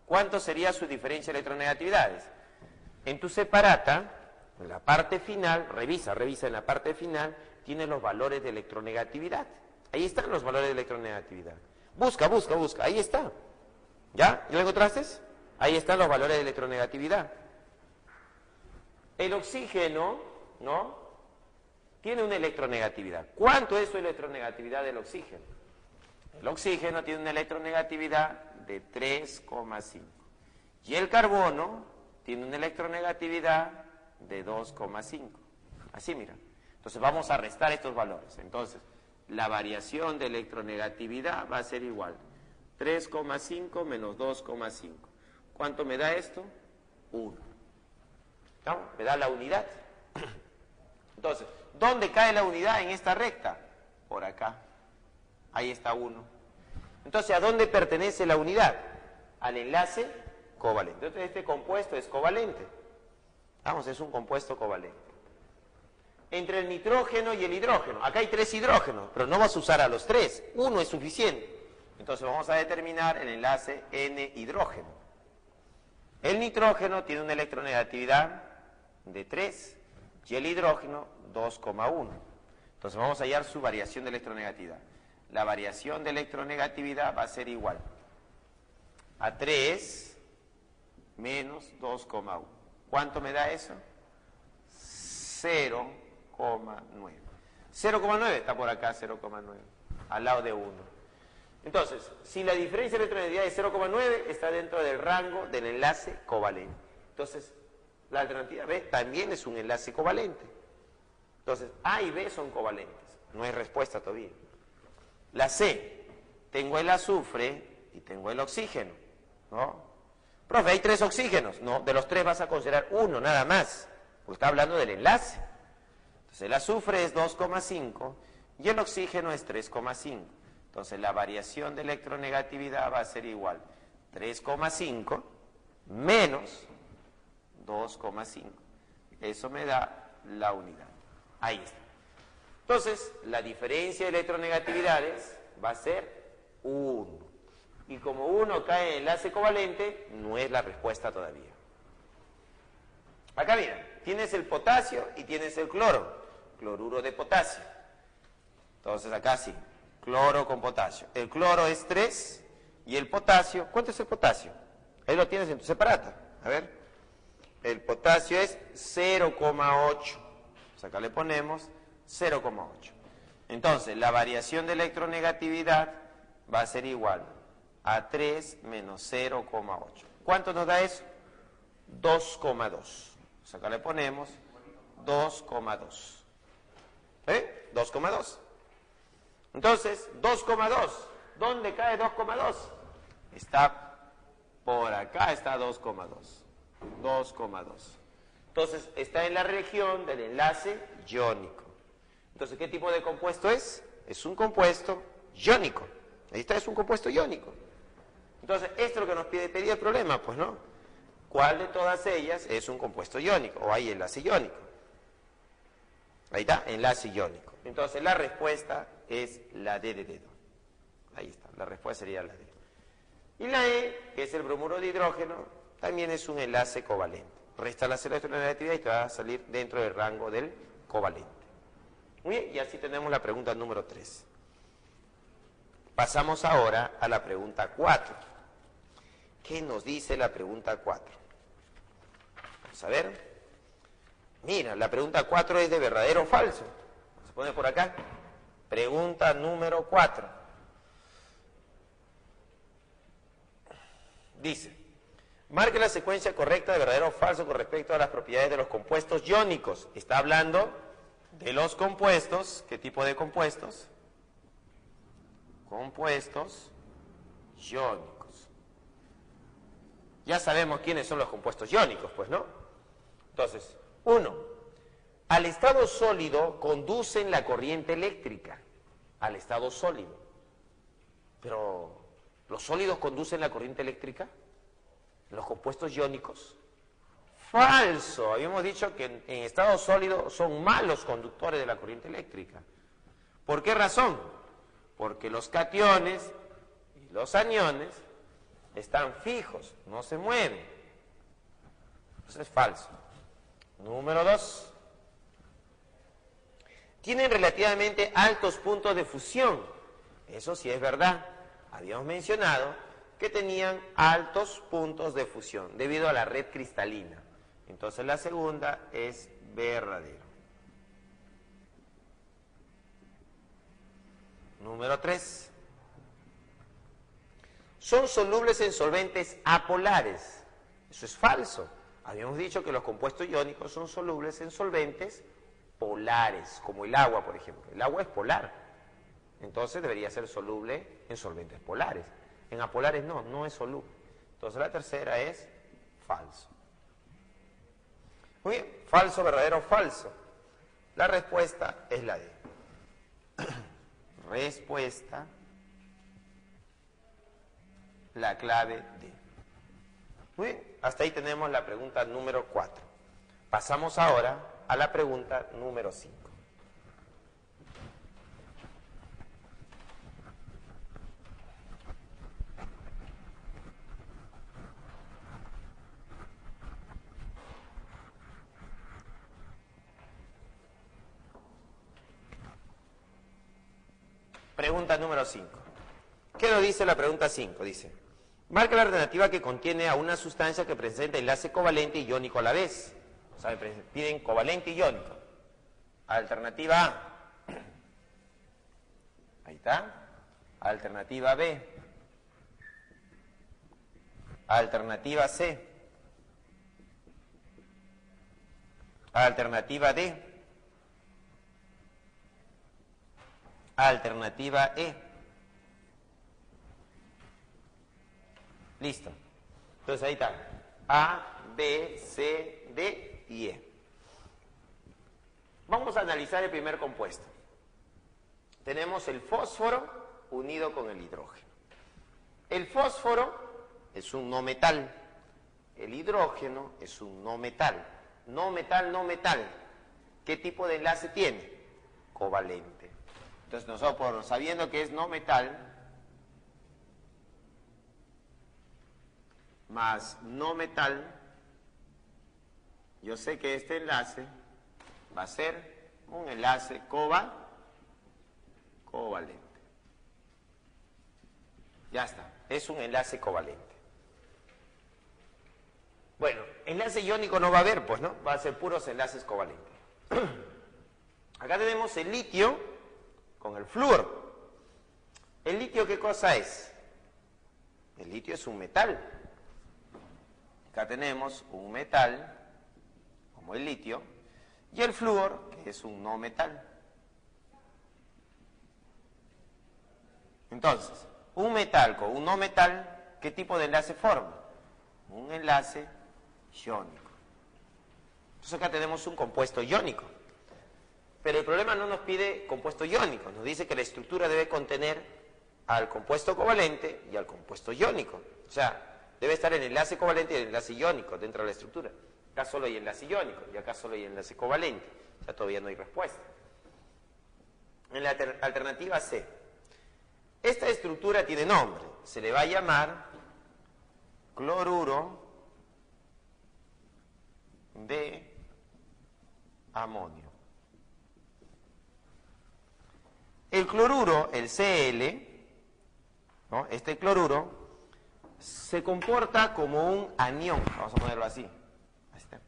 ¿Cuánto sería su diferencia de electronegatividades? En tu separata, en la parte final, revisa en la parte final, tiene los valores de electronegatividad. Ahí están los valores de electronegatividad. Busca, ahí está. ¿Ya? ¿Ya lo encontraste? Ahí están los valores de electronegatividad. El oxígeno, ¿no? Tiene una electronegatividad. ¿Cuánto es su electronegatividad del oxígeno? El oxígeno tiene una electronegatividad de 3,5. Y el carbono tiene una electronegatividad de 2,5. Así, mira. Entonces vamos a restar estos valores. Entonces, la variación de electronegatividad va a ser igual. 3,5 menos 2,5. ¿Cuánto me da esto? 1. ¿No? Me da la unidad. Entonces, ¿dónde cae la unidad en esta recta? Por acá. Ahí está 1. Entonces, ¿a dónde pertenece la unidad? Al enlace covalente. Entonces, este compuesto es covalente. Vamos, es un compuesto covalente. Entre el nitrógeno y el hidrógeno. Acá hay 3 hidrógenos, pero no vas a usar a los 3. 1 es suficiente. Entonces, vamos a determinar el enlace N-hidrógeno. El nitrógeno tiene una electronegatividad de 3 y el hidrógeno 2,1. Entonces vamos a hallar su variación de electronegatividad. La variación de electronegatividad va a ser igual a 3 menos 2,1. ¿Cuánto me da eso? 0,9. 0,9 está por acá, 0,9, al lado de 1. Entonces, si la diferencia de electronegatividad es 0,9, está dentro del rango del enlace covalente. Entonces, la alternativa B también es un enlace covalente. Entonces, A y B son covalentes. No hay respuesta todavía. La C, tengo el azufre y tengo el oxígeno, ¿no? Profe, hay 3 oxígenos. No, de los 3 vas a considerar 1 nada más, porque está hablando del enlace. Entonces, el azufre es 2,5 y el oxígeno es 3,5. Entonces, la variación de electronegatividad va a ser igual 3,5 menos 2,5. Eso me da la unidad. Ahí está. Entonces, la diferencia de electronegatividades va a ser 1. Y como 1 cae en enlace covalente, no es la respuesta todavía. Acá mira, tienes el potasio y tienes el cloro. Cloruro de potasio. Entonces acá sí, cloro con potasio. El cloro es 3 y el potasio, ¿cuánto es el potasio? Ahí lo tienes en tu separata. A ver. El potasio es 0,8. Pues acá le ponemos 0,8. Entonces, la variación de electronegatividad va a ser igual a 3 menos 0,8. ¿Cuánto nos da eso? 2,2. Pues acá le ponemos 2,2. 2,2. Entonces, 2,2. ¿Dónde cae 2,2? Está por acá, está 2,2. 2,2. Entonces, está en la región del enlace iónico. Entonces, ¿qué tipo de compuesto es? Es un compuesto iónico. Ahí está, es un compuesto iónico. Entonces, esto es lo que nos pedía el problema, pues, ¿no? ¿Cuál de todas ellas es un compuesto iónico? O hay enlace iónico. Ahí está, enlace iónico. Entonces, la respuesta es la D de dedo. Ahí está, la respuesta sería la D. Y la E, que es el bromuro de hidrógeno, también es un enlace covalente. Resta la electronegatividad y te va a salir dentro del rango del covalente. Muy bien, y así tenemos la pregunta número 3. Pasamos ahora a la pregunta 4. ¿Qué nos dice la pregunta 4? Vamos a ver. Mira, la pregunta 4 es de verdadero o falso. Vamos a poner por acá. Pregunta número 4. Dice, marque la secuencia correcta de verdadero o falso con respecto a las propiedades de los compuestos iónicos. Está hablando de los compuestos. ¿Qué tipo de compuestos? Compuestos iónicos. Ya sabemos quiénes son los compuestos iónicos, pues, ¿no? Entonces, 1. Al estado sólido conducen la corriente eléctrica. Al estado sólido. Pero, ¿los sólidos conducen la corriente eléctrica? ¿Los compuestos iónicos? Falso. Habíamos dicho que en estado sólido son malos conductores de la corriente eléctrica. ¿Por qué razón? Porque los cationes y los aniones están fijos, no se mueven. Eso es falso. Número 2. Tienen relativamente altos puntos de fusión. Eso sí es verdad. Habíamos mencionado que tenían altos puntos de fusión debido a la red cristalina. Entonces la segunda es verdadero. Número 3. Son solubles en solventes apolares. Eso es falso. Habíamos dicho que los compuestos iónicos son solubles en solventes polares, como el agua, por ejemplo. El agua es polar. Entonces debería ser soluble en solventes polares. En apolares no, no es soluble. Entonces la tercera es falso. Muy bien, falso, verdadero, falso. La respuesta es la D. Respuesta, la clave D. Muy bien, hasta ahí tenemos la pregunta número 4. Pasamos ahora a la pregunta número 5. Pregunta número 5. ¿Qué nos dice la pregunta 5? Dice, marca la alternativa que contiene a una sustancia que presenta enlace covalente y iónico a la vez. O sea, me piden covalente y iónico. Alternativa A. Ahí está. Alternativa B. Alternativa C. Alternativa D. Alternativa E. Listo. Entonces ahí está. A, B, C, D y E. Vamos a analizar el primer compuesto. Tenemos el fósforo unido con el hidrógeno. El fósforo es un no metal. El hidrógeno es un no metal. No metal, no metal. ¿Qué tipo de enlace tiene? Covalente. Entonces nosotros, sabiendo que es no metal, más no metal, yo sé que este enlace va a ser un enlace covalente. Ya está, es un enlace covalente. Bueno, enlace iónico no va a haber, pues, ¿no? Va a ser puros enlaces covalentes. Acá tenemos el litio con el flúor. ¿El litio qué cosa es? El litio es un metal. Acá tenemos un metal, como el litio, y el flúor, que es un no metal. Entonces, un metal con un no metal, ¿qué tipo de enlace forma? Un enlace iónico. Entonces acá tenemos un compuesto iónico. Pero el problema no nos pide compuesto iónico, nos dice que la estructura debe contener al compuesto covalente y al compuesto iónico. O sea, debe estar el enlace covalente y el enlace iónico dentro de la estructura. Acá solo hay enlace iónico y acá solo hay enlace covalente. Ya todavía no hay respuesta. En la alternativa C, esta estructura tiene nombre. Se le va a llamar cloruro de amonio. El cloruro, el Cl, ¿no? Este cloruro se comporta como un anión, vamos a ponerlo así. Ahí está.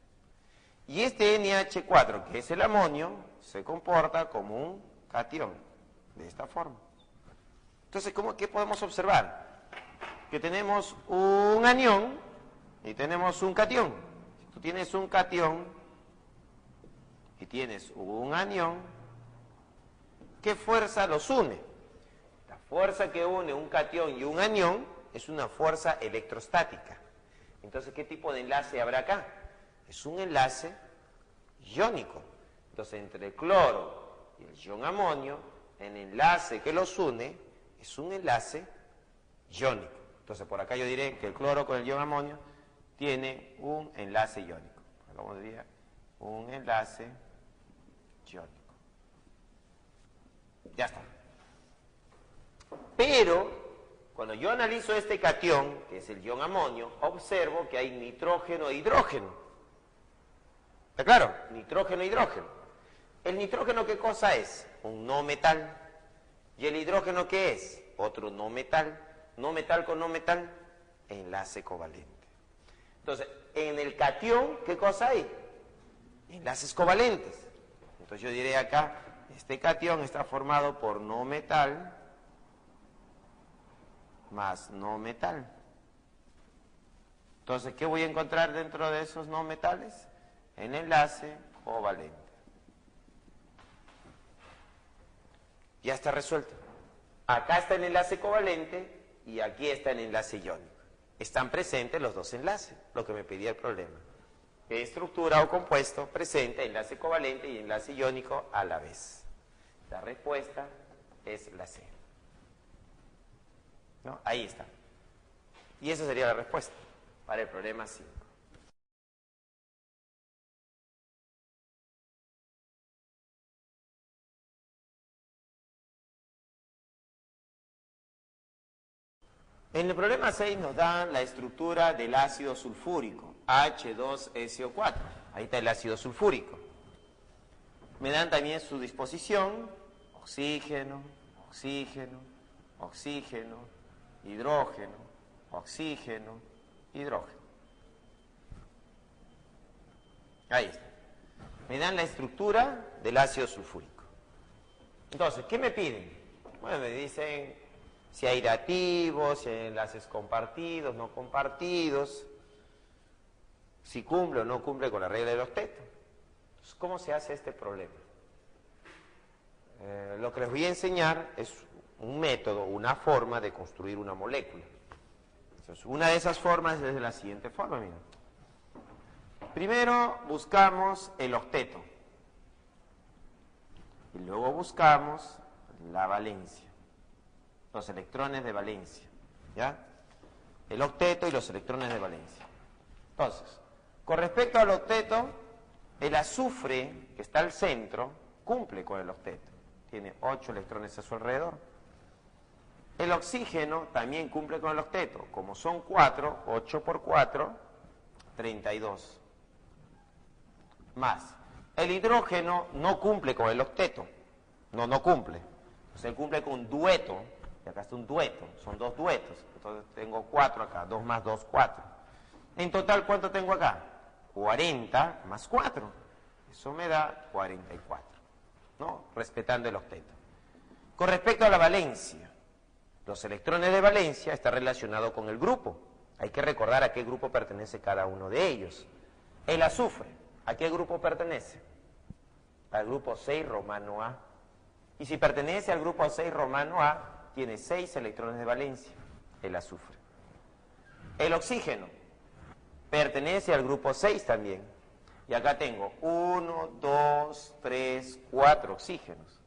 Y este NH4, que es el amonio, se comporta como un catión, de esta forma. Entonces, ¿qué podemos observar? Que tenemos un anión y tenemos un catión. Si tú tienes un catión y tienes un anión, ¿qué fuerza los une? La fuerza que une un catión y un anión es una fuerza electrostática. Entonces, ¿qué tipo de enlace habrá acá? Es un enlace iónico. Entonces, entre el cloro y el ion amonio, el enlace que los une es un enlace iónico. Entonces, por acá yo diré que el cloro con el ion amonio tiene un enlace iónico. Vamos a decir, un enlace iónico. Ya está. Pero, cuando yo analizo este catión, que es el ion amonio, observo que hay nitrógeno e hidrógeno. ¿Está claro? Nitrógeno, hidrógeno. ¿El nitrógeno qué cosa es? Un no metal. ¿Y el hidrógeno qué es? Otro no metal. No metal con no metal, enlace covalente. Entonces, en el catión, ¿qué cosa hay? Enlaces covalentes. Entonces yo diré acá, este catión está formado por no metal más no metal. Entonces, ¿qué voy a encontrar dentro de esos no metales? En enlace covalente. Ya está resuelto. Acá está el enlace covalente y aquí está el enlace iónico. Están presentes los dos enlaces, lo que me pedía el problema. ¿Qué estructura o compuesto presenta enlace covalente y enlace iónico a la vez? La respuesta es la C. ¿No? Ahí está. Y esa sería la respuesta para el problema 5. En el problema 6 nos dan la estructura del ácido sulfúrico, H2SO4. Ahí está el ácido sulfúrico. Me dan también su disposición, oxígeno, oxígeno, oxígeno, hidrógeno, oxígeno, hidrógeno. Ahí está. Me dan la estructura del ácido sulfúrico. Entonces, ¿qué me piden? Bueno, me dicen si hay dativos, si hay enlaces compartidos, no compartidos, si cumple o no cumple con la regla del octeto. Entonces, ¿cómo se hace este problema? Lo que les voy a enseñar es un método, una forma de construir una molécula. Entonces, una de esas formas es de la siguiente forma, miren. Primero buscamos el octeto y luego buscamos la valencia. Los electrones de valencia, ¿ya? El octeto y los electrones de valencia. Entonces, con respecto al octeto, el azufre, que está al centro, cumple con el octeto. Tiene 8 electrones a su alrededor. El oxígeno también cumple con el octeto. Como son 4, 8 por 4, 32. Más. El hidrógeno no cumple con el octeto. No cumple. Entonces, él cumple con un dueto. Y acá está un dueto, son 2 duetos. Entonces tengo 4 acá, 2 más 2, 4. En total, ¿cuánto tengo acá? 40 más 4. Eso me da 44, ¿no? Respetando el octeto. Con respecto a la valencia, los electrones de valencia están relacionados con el grupo. Hay que recordar a qué grupo pertenece cada uno de ellos. El azufre, ¿a qué grupo pertenece? Al grupo 6 romano A. Y si pertenece al grupo 6 romano A, tiene 6 electrones de valencia, el azufre. El oxígeno pertenece al grupo 6 también. Y acá tengo 1, 2, 3, 4 oxígenos.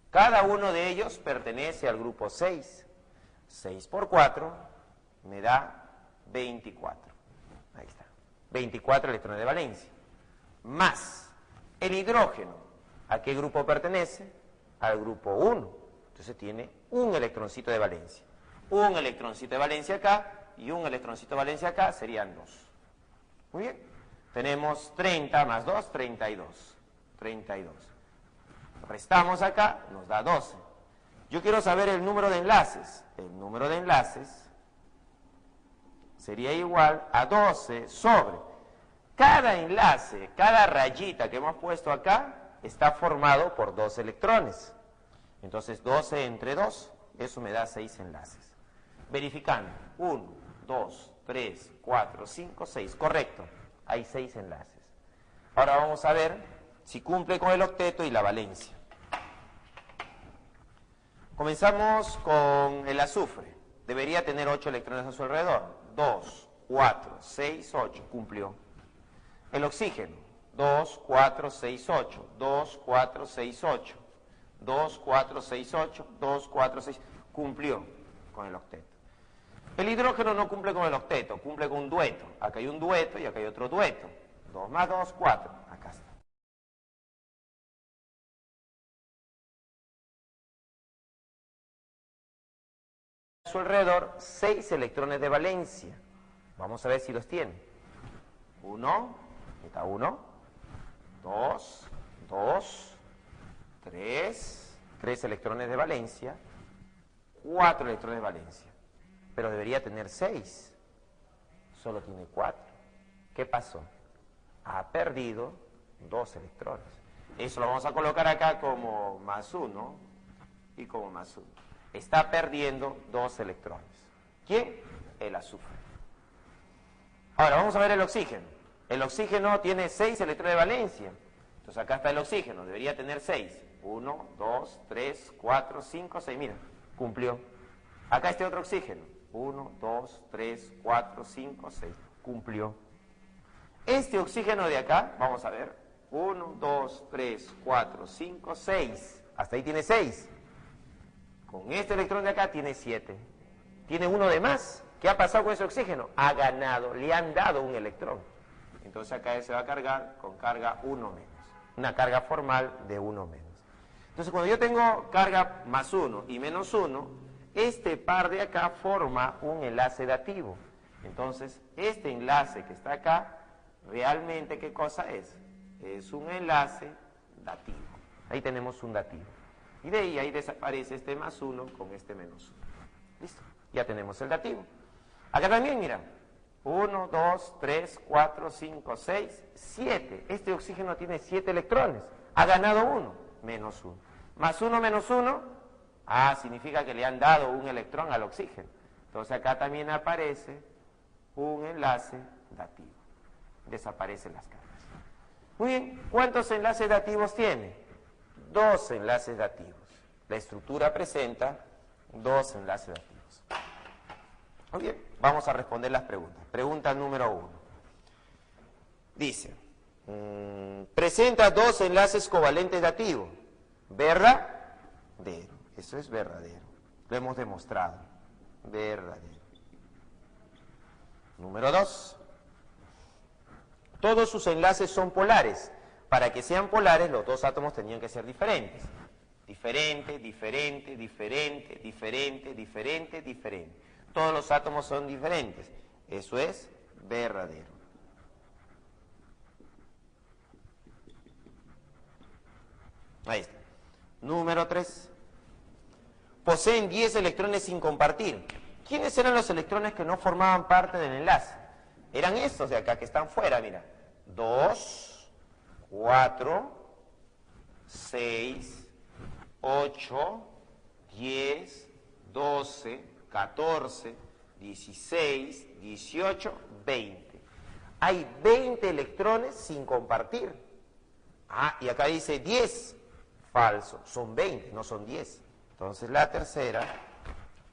Cada uno de ellos pertenece al grupo 6. 6 por 4 me da 24. Ahí está. 24 electrones de valencia. Más el hidrógeno. ¿A qué grupo pertenece? Al grupo 1. Entonces tiene un electroncito de valencia. Un electroncito de valencia acá y un electroncito de valencia acá serían 2. Muy bien. Tenemos 30 más 2, 32. 32. Restamos acá, nos da 12. Yo quiero saber el número de enlaces. El número de enlaces sería igual a 12 sobre. Cada enlace, cada rayita que hemos puesto acá está formado por 2 electrones. Entonces 12 entre 2, eso me da 6 enlaces. Verificando, 1, 2, 3, 4, 5, 6, correcto, hay 6 enlaces. Ahora vamos a ver si cumple con el octeto y la valencia. Comenzamos con el azufre, debería tener 8 electrones a su alrededor. 2, 4, 6, 8, cumplió. El oxígeno, 2, 4, 6, 8, 2, 4, 6, 8. 2, 4, 6, 8, 2, 4, 6, cumplió con el octeto. El hidrógeno no cumple con el octeto, cumple con un dueto. Acá hay un dueto y acá hay otro dueto. 2 más 2, 4. Acá está. A su alrededor 6 electrones de valencia. Vamos a ver si los tiene. 1, está 1, 2, 2, 3, 3 electrones de valencia, 4 electrones de valencia. Pero debería tener 6. Solo tiene 4. ¿Qué pasó? Ha perdido 2 electrones. Eso lo vamos a colocar acá como más 1 y como más 1. Está perdiendo 2 electrones. ¿Quién? El azufre. Ahora vamos a ver el oxígeno. El oxígeno tiene 6 electrones de valencia. Entonces acá está el oxígeno, debería tener 6. 1, 2, 3, 4, 5, 6. Mira, cumplió. Acá este otro oxígeno. 1, 2, 3, 4, 5, 6. Cumplió. Este oxígeno de acá, vamos a ver. 1, 2, 3, 4, 5, 6. Hasta ahí tiene 6. Con este electrón de acá tiene 7. Tiene uno de más. ¿Qué ha pasado con ese oxígeno? Ha ganado, le han dado un electrón. Entonces acá se va a cargar con carga 1 menos. Una carga formal de 1 menos. Entonces cuando yo tengo carga más 1 y menos 1, este par de acá forma un enlace dativo. Entonces este enlace que está acá, realmente ¿qué cosa es? Es un enlace dativo. Ahí tenemos un dativo. Y de ahí desaparece este más 1 con este menos 1. ¿Listo? Ya tenemos el dativo. Acá también, mira. 1, 2, 3, 4, 5, 6, 7. Este oxígeno tiene 7 electrones. Ha ganado 1, menos 1. Más 1 menos 1, significa que le han dado un electrón al oxígeno. Entonces acá también aparece un enlace dativo. Desaparecen las cargas. Muy bien, ¿cuántos enlaces dativos tiene? 2 enlaces dativos. La estructura presenta 2 enlaces dativos. Muy bien, vamos a responder las preguntas. Pregunta número 1. Dice, presenta 2 enlaces covalentes dativos. Verdadero. Eso es verdadero. Lo hemos demostrado. Verdadero. Número 2. Todos sus enlaces son polares. Para que sean polares, los 2 átomos tenían que ser diferentes. Diferente, diferente, diferente, diferente, diferente, diferente. Todos los átomos son diferentes. Eso es verdadero. Ahí está. Número 3. Poseen 10 electrones sin compartir. ¿Quiénes eran los electrones que no formaban parte del enlace? Eran estos de acá que están fuera, mira. 2, 4, 6, 8, 10, 12, 14, 16, 18, 20. Hay 20 electrones sin compartir. Y acá dice 10. Falso. Son 20, no son 10. Entonces la tercera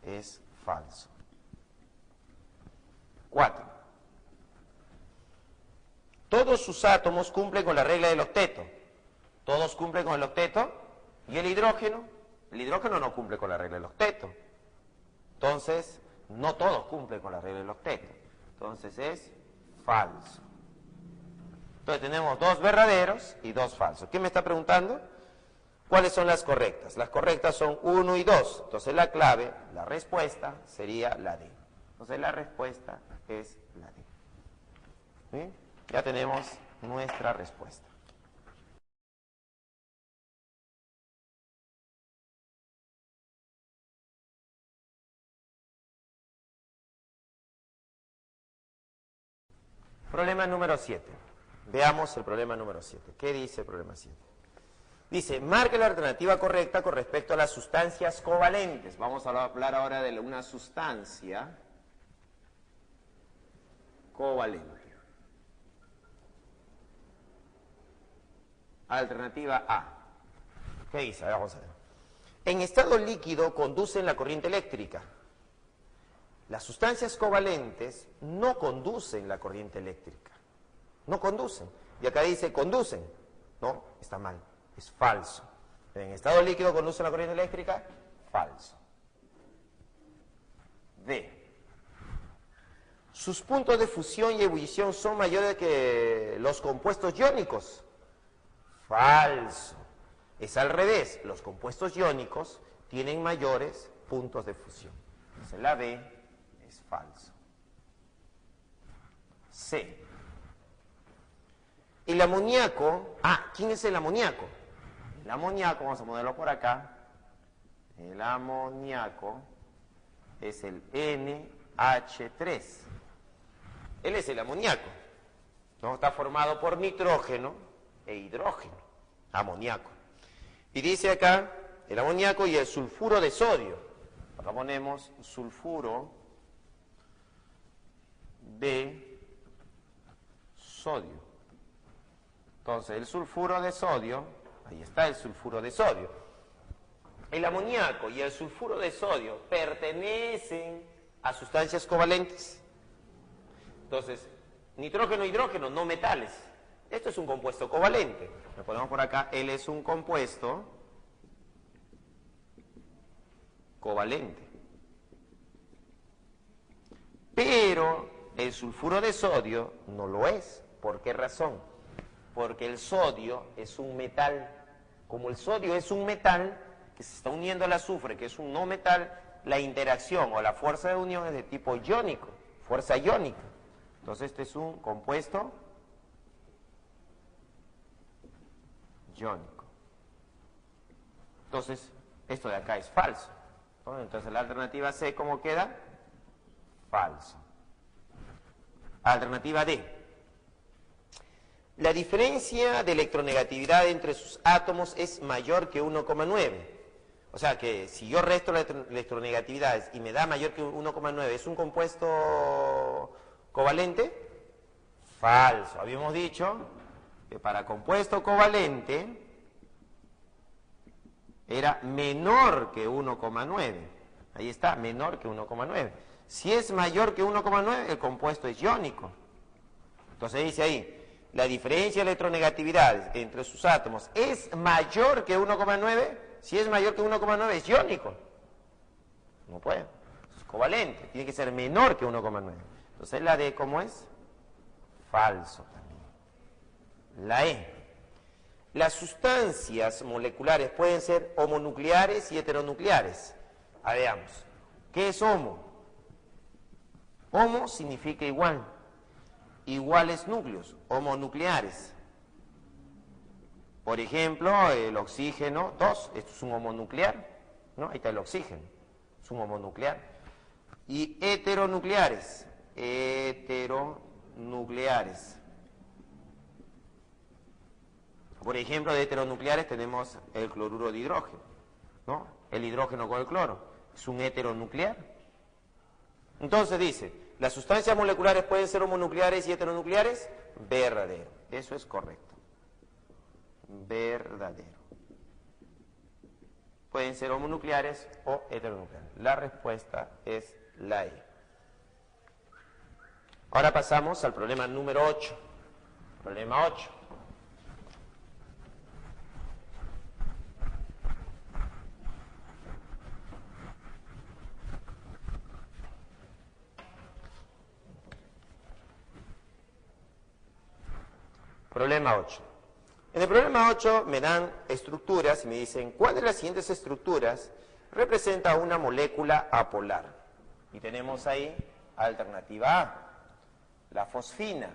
es falso. 4. Todos sus átomos cumplen con la regla del octeto. Todos cumplen con el octeto. ¿Y el hidrógeno? El hidrógeno no cumple con la regla del octeto. Entonces, no todos cumplen con la regla del octeto. Entonces es falso. Entonces tenemos 2 verdaderos y 2 falsos. ¿Qué me está preguntando? ¿Cuáles son las correctas? Las correctas son 1 y 2. Entonces la clave, la respuesta sería la D. Entonces la respuesta es la D. ¿Sí? Ya tenemos nuestra respuesta. Problema número 7. Veamos el problema número 7. ¿Qué dice el problema 7? Dice, marque la alternativa correcta con respecto a las sustancias covalentes. Vamos a hablar ahora de una sustancia covalente. Alternativa A. ¿Qué dice? Vamos a ver. En estado líquido conducen la corriente eléctrica. Las sustancias covalentes no conducen la corriente eléctrica. No conducen. Y acá dice conducen. No, está mal. Es falso. En estado líquido conducen la corriente eléctrica. Falso. D. Sus puntos de fusión y ebullición son mayores que los compuestos iónicos. Falso. Es al revés. Los compuestos iónicos tienen mayores puntos de fusión. Entonces la B es falso. C. El amoníaco, ¿quién es el amoníaco? El amoníaco, vamos a ponerlo por acá. El amoníaco es el NH3. Él es el amoníaco, ¿no? Está formado por nitrógeno e hidrógeno, amoníaco. Y dice acá el amoníaco y el sulfuro de sodio. Acá ponemos sulfuro de sodio. Entonces, el sulfuro de sodio, ahí está el sulfuro de sodio. El amoníaco y el sulfuro de sodio pertenecen a sustancias covalentes. Entonces, nitrógeno e hidrógeno, no metales. Esto es un compuesto covalente. Lo ponemos por acá, él es un compuesto covalente. Pero el sulfuro de sodio no lo es. ¿Por qué razón? Porque el sodio es un metal. Como el sodio es un metal que se está uniendo al azufre, que es un no metal, la interacción o la fuerza de unión es de tipo iónico, fuerza iónica. Entonces este es un compuesto iónico. Entonces esto de acá es falso. Entonces la alternativa C, ¿cómo queda? Falso. Alternativa D. La diferencia de electronegatividad entre sus átomos es mayor que 1,9. O sea que si yo resto las electronegatividades y me da mayor que 1,9, ¿es un compuesto covalente? Falso. Habíamos dicho que para compuesto covalente era menor que 1,9. Ahí está, menor que 1,9. Si es mayor que 1,9, el compuesto es iónico. Entonces dice ahí, la diferencia de electronegatividad entre sus átomos es mayor que 1,9. Si es mayor que 1,9 es iónico. No puede. Es covalente. Tiene que ser menor que 1,9. Entonces la D, ¿cómo es? Falso también. La E. Las sustancias moleculares pueden ser homonucleares y heteronucleares. Veamos. ¿Qué es homo? Homo significa igual. Iguales núcleos, homonucleares. Por ejemplo, el oxígeno 2, esto es un homonuclear, ¿no? Ahí está el oxígeno, es un homonuclear. Y heteronucleares, Por ejemplo, de heteronucleares tenemos el cloruro de hidrógeno, ¿no? El hidrógeno con el cloro, es un heteronuclear. Entonces dice, ¿las sustancias moleculares pueden ser homonucleares y heteronucleares? Verdadero, eso es correcto. Verdadero. Pueden ser homonucleares o heteronucleares. La respuesta es la E. Ahora pasamos al problema número 8. Problema 8. Problema 8. En el problema 8 me dan estructuras y me dicen, ¿cuál de las siguientes estructuras representa una molécula apolar? Y tenemos ahí alternativa A, la fosfina.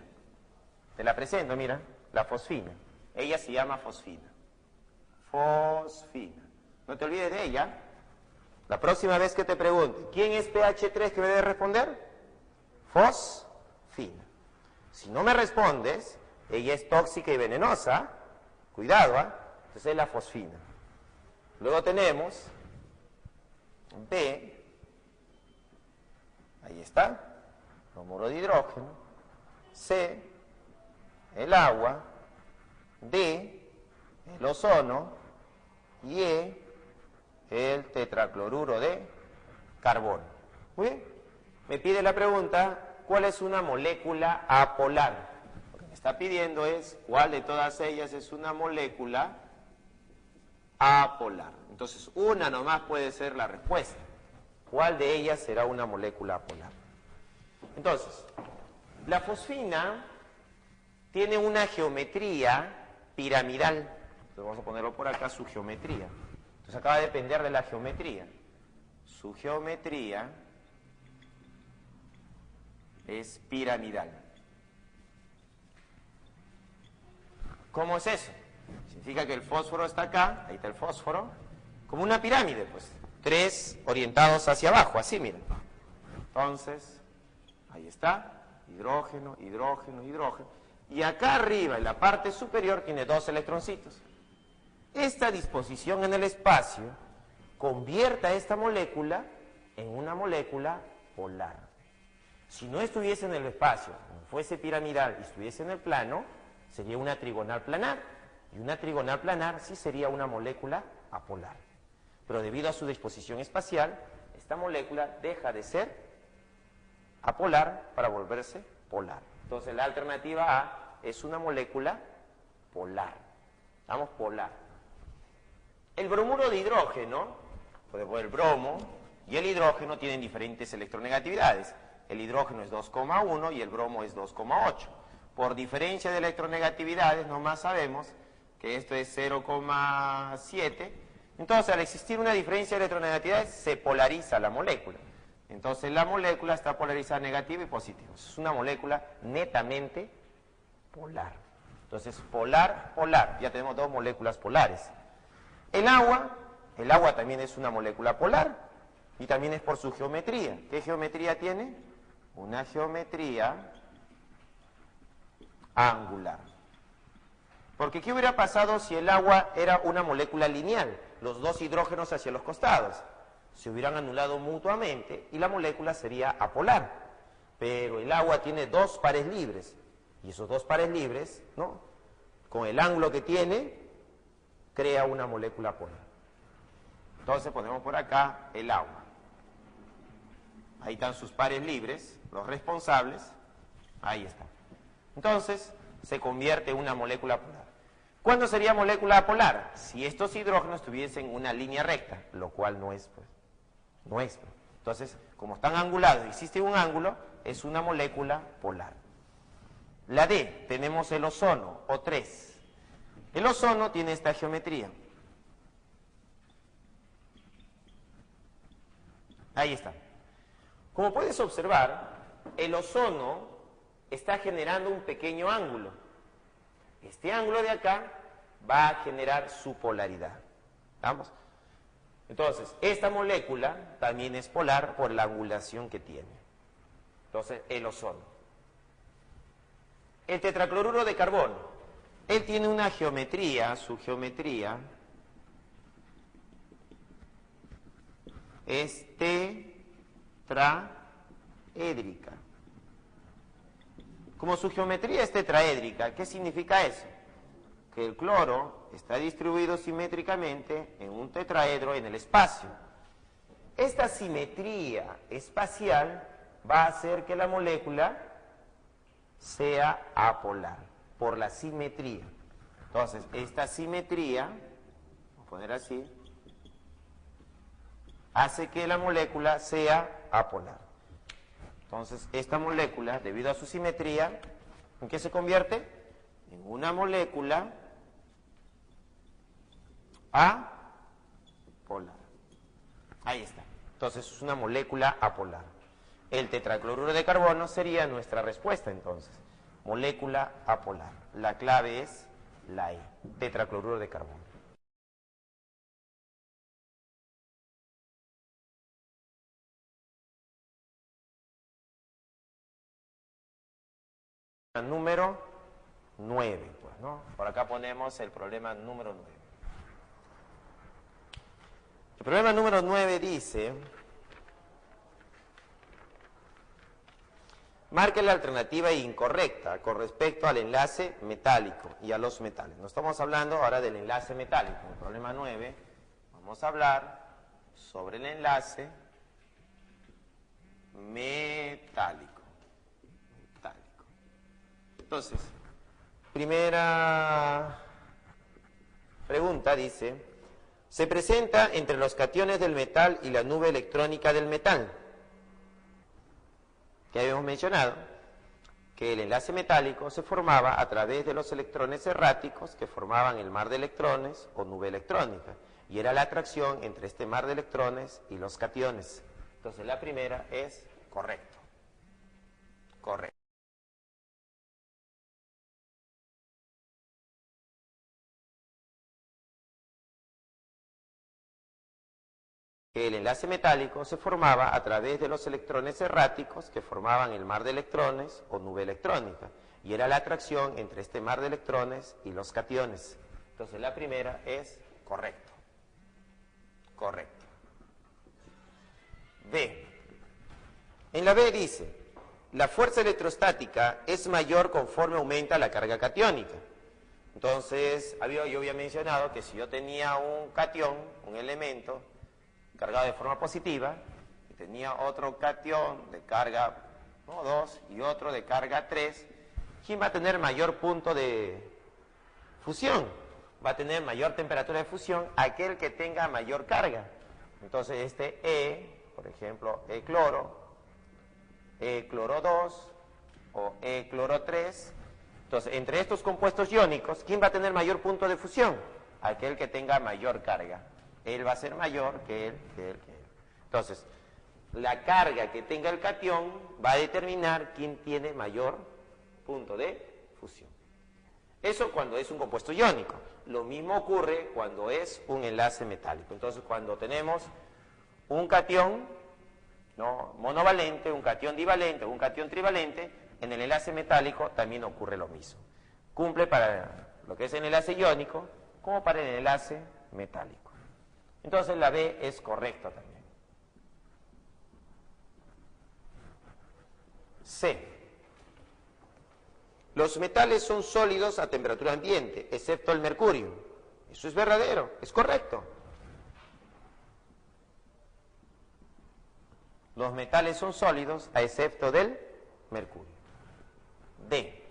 Te la presento, mira, la fosfina. Ella se llama fosfina. Fosfina. No te olvides de ella. La próxima vez que te pregunte, ¿quién es pH3 que me debe responder? Fosfina. Si no me respondes, ella es tóxica y venenosa. Cuidado, Entonces es la fosfina. Luego tenemos B, ahí está, bromuro de hidrógeno, C, el agua, D, el ozono, y E, el tetracloruro de carbono. Muy bien. Me pide la pregunta, ¿cuál es una molécula apolar? Está pidiendo es cuál de todas ellas es una molécula apolar. Entonces, una nomás puede ser la respuesta. ¿Cuál de ellas será una molécula apolar? Entonces, la fosfina tiene una geometría piramidal. Entonces, vamos a ponerlo por acá, su geometría. Entonces, acaba de depender de la geometría. Su geometría es piramidal. ¿Cómo es eso? Significa que el fósforo está acá, ahí está el fósforo, como una pirámide, pues. 3 orientados hacia abajo, así, miren. Entonces, ahí está, hidrógeno, hidrógeno, hidrógeno. Y acá arriba, en la parte superior, tiene 2 electroncitos. Esta disposición en el espacio convierte a esta molécula en una molécula polar. Si no estuviese en el espacio, como fuese piramidal y estuviese en el plano, sería una trigonal planar. Y una trigonal planar sí sería una molécula apolar. Pero debido a su disposición espacial, esta molécula deja de ser apolar para volverse polar. Entonces la alternativa A es una molécula polar. Vamos, polar. El bromuro de hidrógeno, el bromo y el hidrógeno tienen diferentes electronegatividades. El hidrógeno es 2,1 y el bromo es 2,8. Por diferencia de electronegatividades, nomás sabemos que esto es 0,7. Entonces, al existir una diferencia de electronegatividades, se polariza la molécula. Entonces, la molécula está polarizada negativa y positiva. Es una molécula netamente polar. Entonces, polar, polar. Ya tenemos 2 moléculas polares. El agua también es una molécula polar y también es por su geometría. ¿Qué geometría tiene? Una geometría angular. Porque ¿qué hubiera pasado si el agua era una molécula lineal? Los 2 hidrógenos hacia los costados se hubieran anulado mutuamente y la molécula sería apolar. Pero el agua tiene 2 pares libres y esos 2 pares libres, ¿no?, con el ángulo que tiene, crea una molécula polar. Entonces ponemos por acá el agua. Ahí están sus pares libres, los responsables. Ahí está. Entonces se convierte en una molécula polar. ¿Cuándo sería molécula apolar? Si estos hidrógenos tuviesen una línea recta, lo cual no es, pues. No es, pues. Entonces, como están angulados y existe un ángulo, es una molécula polar. La D, tenemos el ozono, O3. El ozono tiene esta geometría. Ahí está. Como puedes observar, el ozono está generando un pequeño ángulo. Este ángulo de acá va a generar su polaridad. ¿Vamos? Entonces, esta molécula también es polar por la angulación que tiene. Entonces, el ozono. El tetracloruro de carbono. Él tiene una geometría, su geometría es tetraédrica. Como su geometría es tetraédrica, ¿qué significa eso? Que el cloro está distribuido simétricamente en un tetraedro en el espacio. Esta simetría espacial va a hacer que la molécula sea apolar, por la simetría. Entonces, esta simetría, vamos a poner así, hace que la molécula sea apolar. Entonces, esta molécula, debido a su simetría, ¿en qué se convierte? En una molécula apolar. Ahí está. Entonces, es una molécula apolar. El tetracloruro de carbono sería nuestra respuesta, entonces. Molécula apolar. La clave es la E, tetracloruro de carbono. Número 9, pues, ¿no? Por acá ponemos el problema número 9. El problema número 9 dice: marque la alternativa incorrecta con respecto al enlace metálico y a los metales. No estamos hablando ahora del enlace metálico. En el problema 9 vamos a hablar sobre el enlace metálico. Entonces, primera pregunta dice: se presenta entre los cationes del metal y la nube electrónica del metal. Que habíamos mencionado que el enlace metálico se formaba a través de los electrones erráticos que formaban el mar de electrones o nube electrónica, y era la atracción entre este mar de electrones y los cationes. Entonces la primera es correcto. Correcto. El enlace metálico se formaba a través de los electrones erráticos que formaban el mar de electrones o nube electrónica. Y era la atracción entre este mar de electrones y los cationes. Entonces la primera es correcto. Correcto. B. En la B dice, la fuerza electrostática es mayor conforme aumenta la carga catiónica. Entonces, yo había mencionado que si yo tenía un catión, un elemento cargado de forma positiva, y tenía otro catión de carga 2 y otro de carga 3, ¿quién va a tener mayor punto de fusión? Va a tener mayor temperatura de fusión aquel que tenga mayor carga. Entonces este E, por ejemplo, E-cloro 2 o E-cloro 3. Entonces, entre estos compuestos iónicos, ¿quién va a tener mayor punto de fusión? Aquel que tenga mayor carga. Él va a ser mayor que él. Entonces, la carga que tenga el catión va a determinar quién tiene mayor punto de fusión. Eso cuando es un compuesto iónico. Lo mismo ocurre cuando es un enlace metálico. Entonces, cuando tenemos un catión monovalente, un catión divalente, un catión trivalente, en el enlace metálico también ocurre lo mismo. Cumple para lo que es el enlace iónico como para el enlace metálico. Entonces la B es correcta también. C. Los metales son sólidos a temperatura ambiente, excepto el mercurio. Eso es verdadero, es correcto. Los metales son sólidos a excepto del mercurio. D.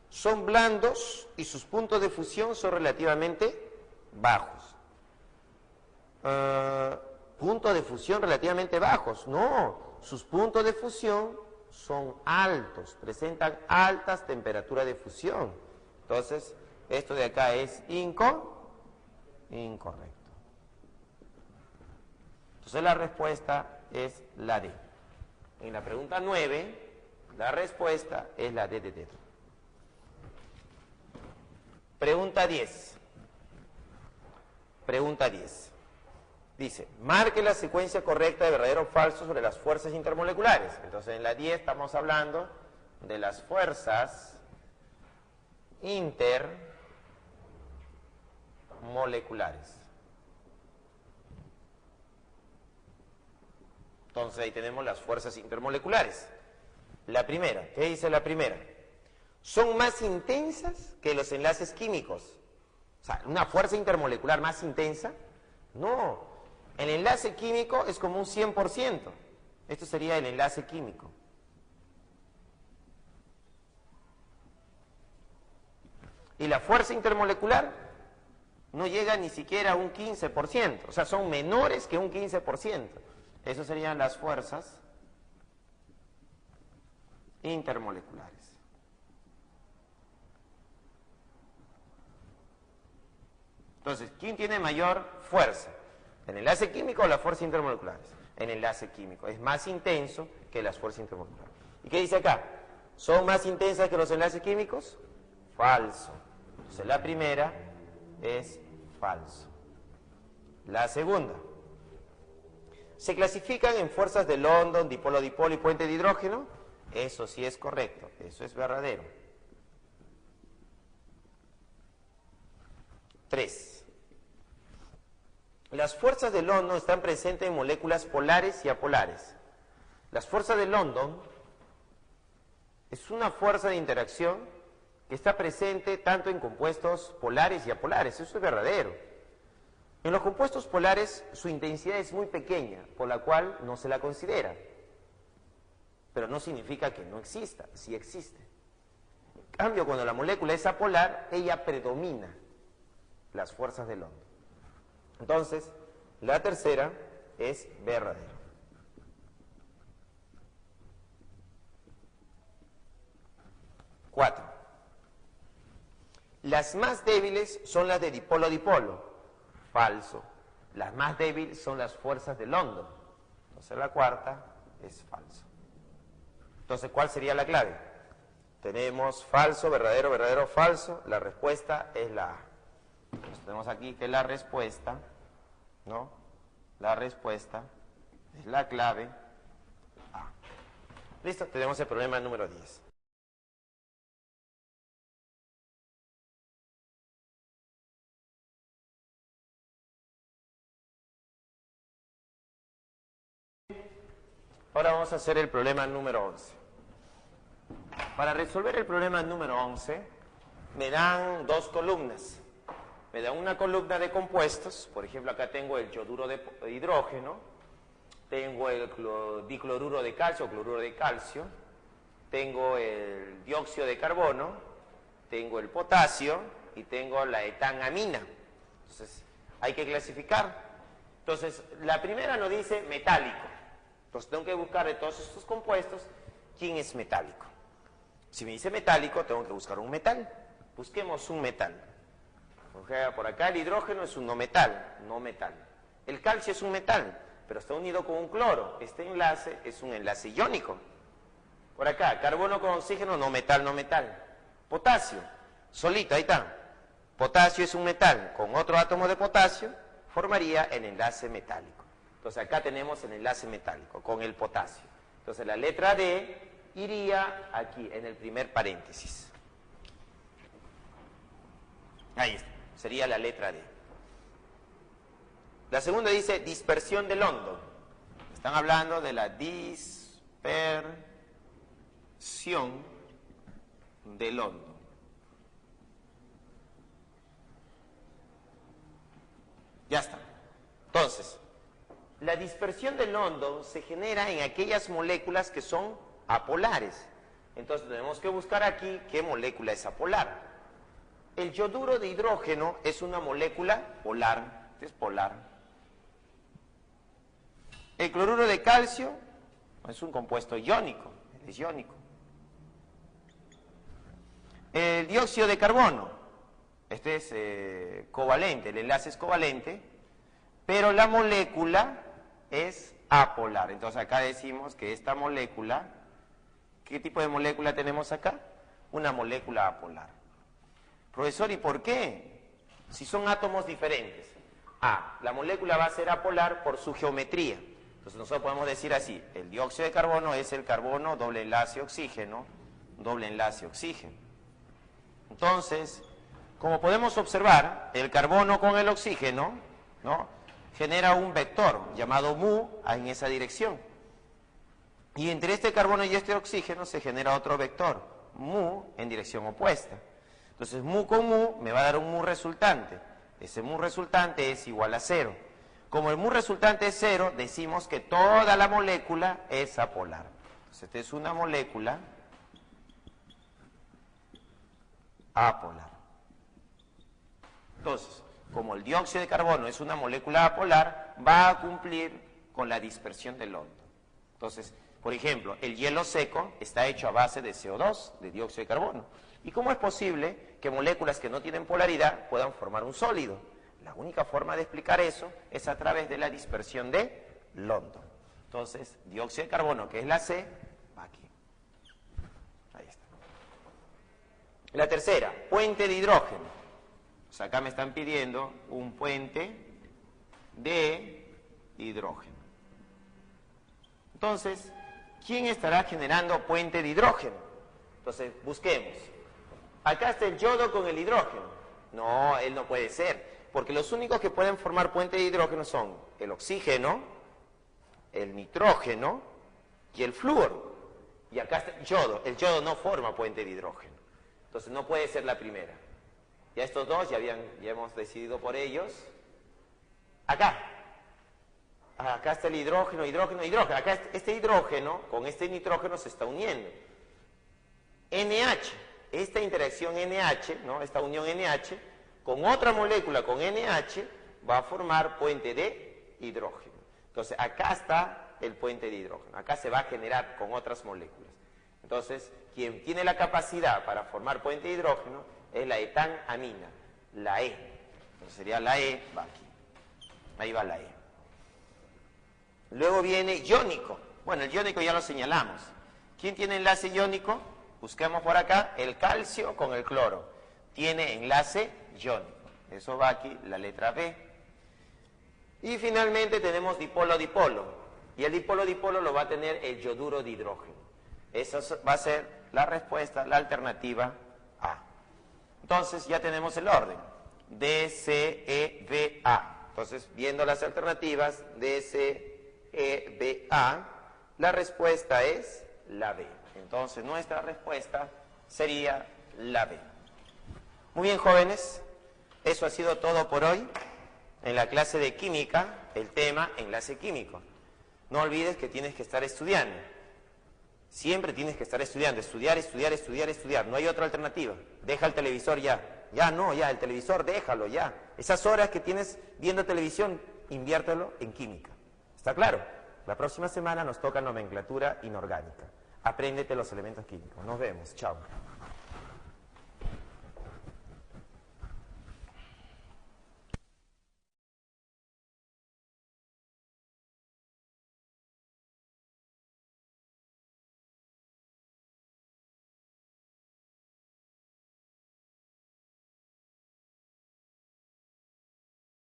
Son blandos y sus puntos de fusión son relativamente bajos. Puntos de fusión relativamente bajos. No, sus puntos de fusión son altos, presentan altas temperaturas de fusión. Entonces, esto de acá es incorrecto. Entonces la respuesta es la D. En la pregunta 9, la respuesta es la D de dedo. Pregunta 10. Pregunta 10. Dice, marque la secuencia correcta de verdadero o falso sobre las fuerzas intermoleculares. Entonces en la 10 estamos hablando de las fuerzas intermoleculares. Entonces ahí tenemos las fuerzas intermoleculares. La primera, ¿qué dice la primera? Son más intensas que los enlaces químicos. O sea, ¿una fuerza intermolecular más intensa? No, el enlace químico es como un 100%. Esto sería el enlace químico. Y la fuerza intermolecular no llega ni siquiera a un 15%. O sea, son menores que un 15%. Esas serían las fuerzas intermoleculares. Entonces, ¿quién tiene mayor fuerza? ¿El enlace químico o las fuerzas intermoleculares? El enlace químico. Es más intenso que las fuerzas intermoleculares. ¿Y qué dice acá? ¿Son más intensas que los enlaces químicos? Falso. Entonces, la primera es falso. La segunda. ¿Se clasifican en fuerzas de London, dipolo-dipolo y puente de hidrógeno? Eso sí es correcto, eso es verdadero. 3. Las fuerzas de London están presentes en moléculas polares y apolares. Las fuerzas de London es una fuerza de interacción que está presente tanto en compuestos polares y apolares, eso es verdadero. En los compuestos polares su intensidad es muy pequeña, por la cual no se la considera. Pero no significa que no exista, sí existe. En cambio, cuando la molécula es apolar, ella predomina las fuerzas de London. Entonces, la tercera es verdadera. 4. Las más débiles son las de dipolo-dipolo. Falso. Las más débiles son las fuerzas de London. Entonces la cuarta es falso. Entonces, ¿cuál sería la clave? Tenemos falso, verdadero, verdadero, falso. La respuesta es la A. Entonces, tenemos aquí que la respuesta, ¿no?, La respuesta es la clave A. Listo, tenemos el problema número 10. Ahora vamos a hacer el problema número 11. Para resolver el problema número 11, me dan dos columnas. Me dan una columna de compuestos, por ejemplo, acá tengo el yoduro de hidrógeno, tengo el dicloruro de calcio, cloruro de calcio, tengo el dióxido de carbono, tengo el potasio y tengo la etanamina. Entonces, hay que clasificar. Entonces, la primera nos dice metálico. Entonces, tengo que buscar de todos estos compuestos quién es metálico. Si me dice metálico, tengo que buscar un metal. Busquemos un metal. Por acá el hidrógeno es un no metal. El calcio es un metal, pero está unido con un cloro. Este enlace es un enlace iónico. Por acá, carbono con oxígeno, no metal. Potasio, solito, ahí está. Potasio es un metal, con otro átomo de potasio, formaría el enlace metálico. Entonces acá tenemos el enlace metálico, con el potasio. Entonces la letra D iría aquí, en el primer paréntesis. Ahí está, sería la letra D. La segunda dice dispersión del hondo. Están hablando de la dispersión del hondo. Ya está. Entonces, la dispersión del hondo se genera en aquellas moléculas que son apolares. Entonces tenemos que buscar aquí qué molécula es apolar. El yoduro de hidrógeno es una molécula polar. Es polar. El cloruro de calcio es un compuesto iónico. Es iónico. El dióxido de carbono, este es covalente, el enlace es covalente, pero la molécula es apolar. Entonces acá decimos que esta molécula, ¿qué tipo de molécula tenemos acá? Una molécula apolar. Profesor, ¿y por qué? Si son átomos diferentes. La molécula va a ser apolar por su geometría. Entonces nosotros podemos decir así, el dióxido de carbono es el carbono doble enlace oxígeno, doble enlace oxígeno. Entonces, como podemos observar, el carbono con el oxígeno, ¿no?, genera un vector llamado mu en esa dirección. Y entre este carbono y este oxígeno se genera otro vector, mu en dirección opuesta. Entonces, mu con mu me va a dar un mu resultante. Ese mu resultante es igual a 0. Como el mu resultante es 0, decimos que toda la molécula es apolar. Entonces, esta es una molécula apolar. Entonces, como el dióxido de carbono es una molécula apolar, va a cumplir con la dispersión del hondo. Entonces, por ejemplo, el hielo seco está hecho a base de CO2, de dióxido de carbono. ¿Y cómo es posible que moléculas que no tienen polaridad puedan formar un sólido? La única forma de explicar eso es a través de la dispersión de hondo. Entonces, dióxido de carbono, que es la C, va aquí. Ahí está. La tercera, puente de hidrógeno. Pues acá me están pidiendo un puente de hidrógeno. Entonces, ¿quién estará generando puente de hidrógeno? Entonces, busquemos. Acá está el yodo con el hidrógeno. No, él no puede ser, porque los únicos que pueden formar puente de hidrógeno son el oxígeno, el nitrógeno y el flúor. Y acá está el yodo. El yodo no forma puente de hidrógeno. Entonces, no puede ser la primera. Ya estos dos ya hemos decidido por ellos. Acá está el hidrógeno. Acá este hidrógeno con este nitrógeno se está uniendo. NH, esta interacción NH, ¿no?, esta unión NH, con otra molécula con NH, va a formar puente de hidrógeno. Entonces, acá está el puente de hidrógeno. Acá se va a generar con otras moléculas. Entonces, quien tiene la capacidad para formar puente de hidrógeno es la etanamina, la E. Entonces sería la E, va aquí. Ahí va la E. Luego viene iónico. Bueno, el iónico ya lo señalamos. ¿Quién tiene enlace iónico? Busquemos por acá el calcio con el cloro. Tiene enlace iónico. Eso va aquí, la letra B. Y finalmente tenemos dipolo-dipolo. Y el dipolo-dipolo lo va a tener el yoduro de hidrógeno. Esa va a ser la respuesta, la alternativa A. Entonces ya tenemos el orden. D, C, E, B, A. Entonces, viendo las alternativas, D, C, E, B, A, la respuesta es la B. Entonces, nuestra respuesta sería la B. Muy bien, jóvenes. Eso ha sido todo por hoy. En la clase de química, el tema enlace químico. No olvides que tienes que estar estudiando. Siempre tienes que estar estudiando. Estudiar, estudiar, estudiar, estudiar. No hay otra alternativa. Deja el televisor ya. Ya no, ya, el televisor déjalo ya. Esas horas que tienes viendo televisión, inviértelo en química. ¿Está claro? La próxima semana nos toca nomenclatura inorgánica. Apréndete los elementos químicos. Nos vemos. Chao.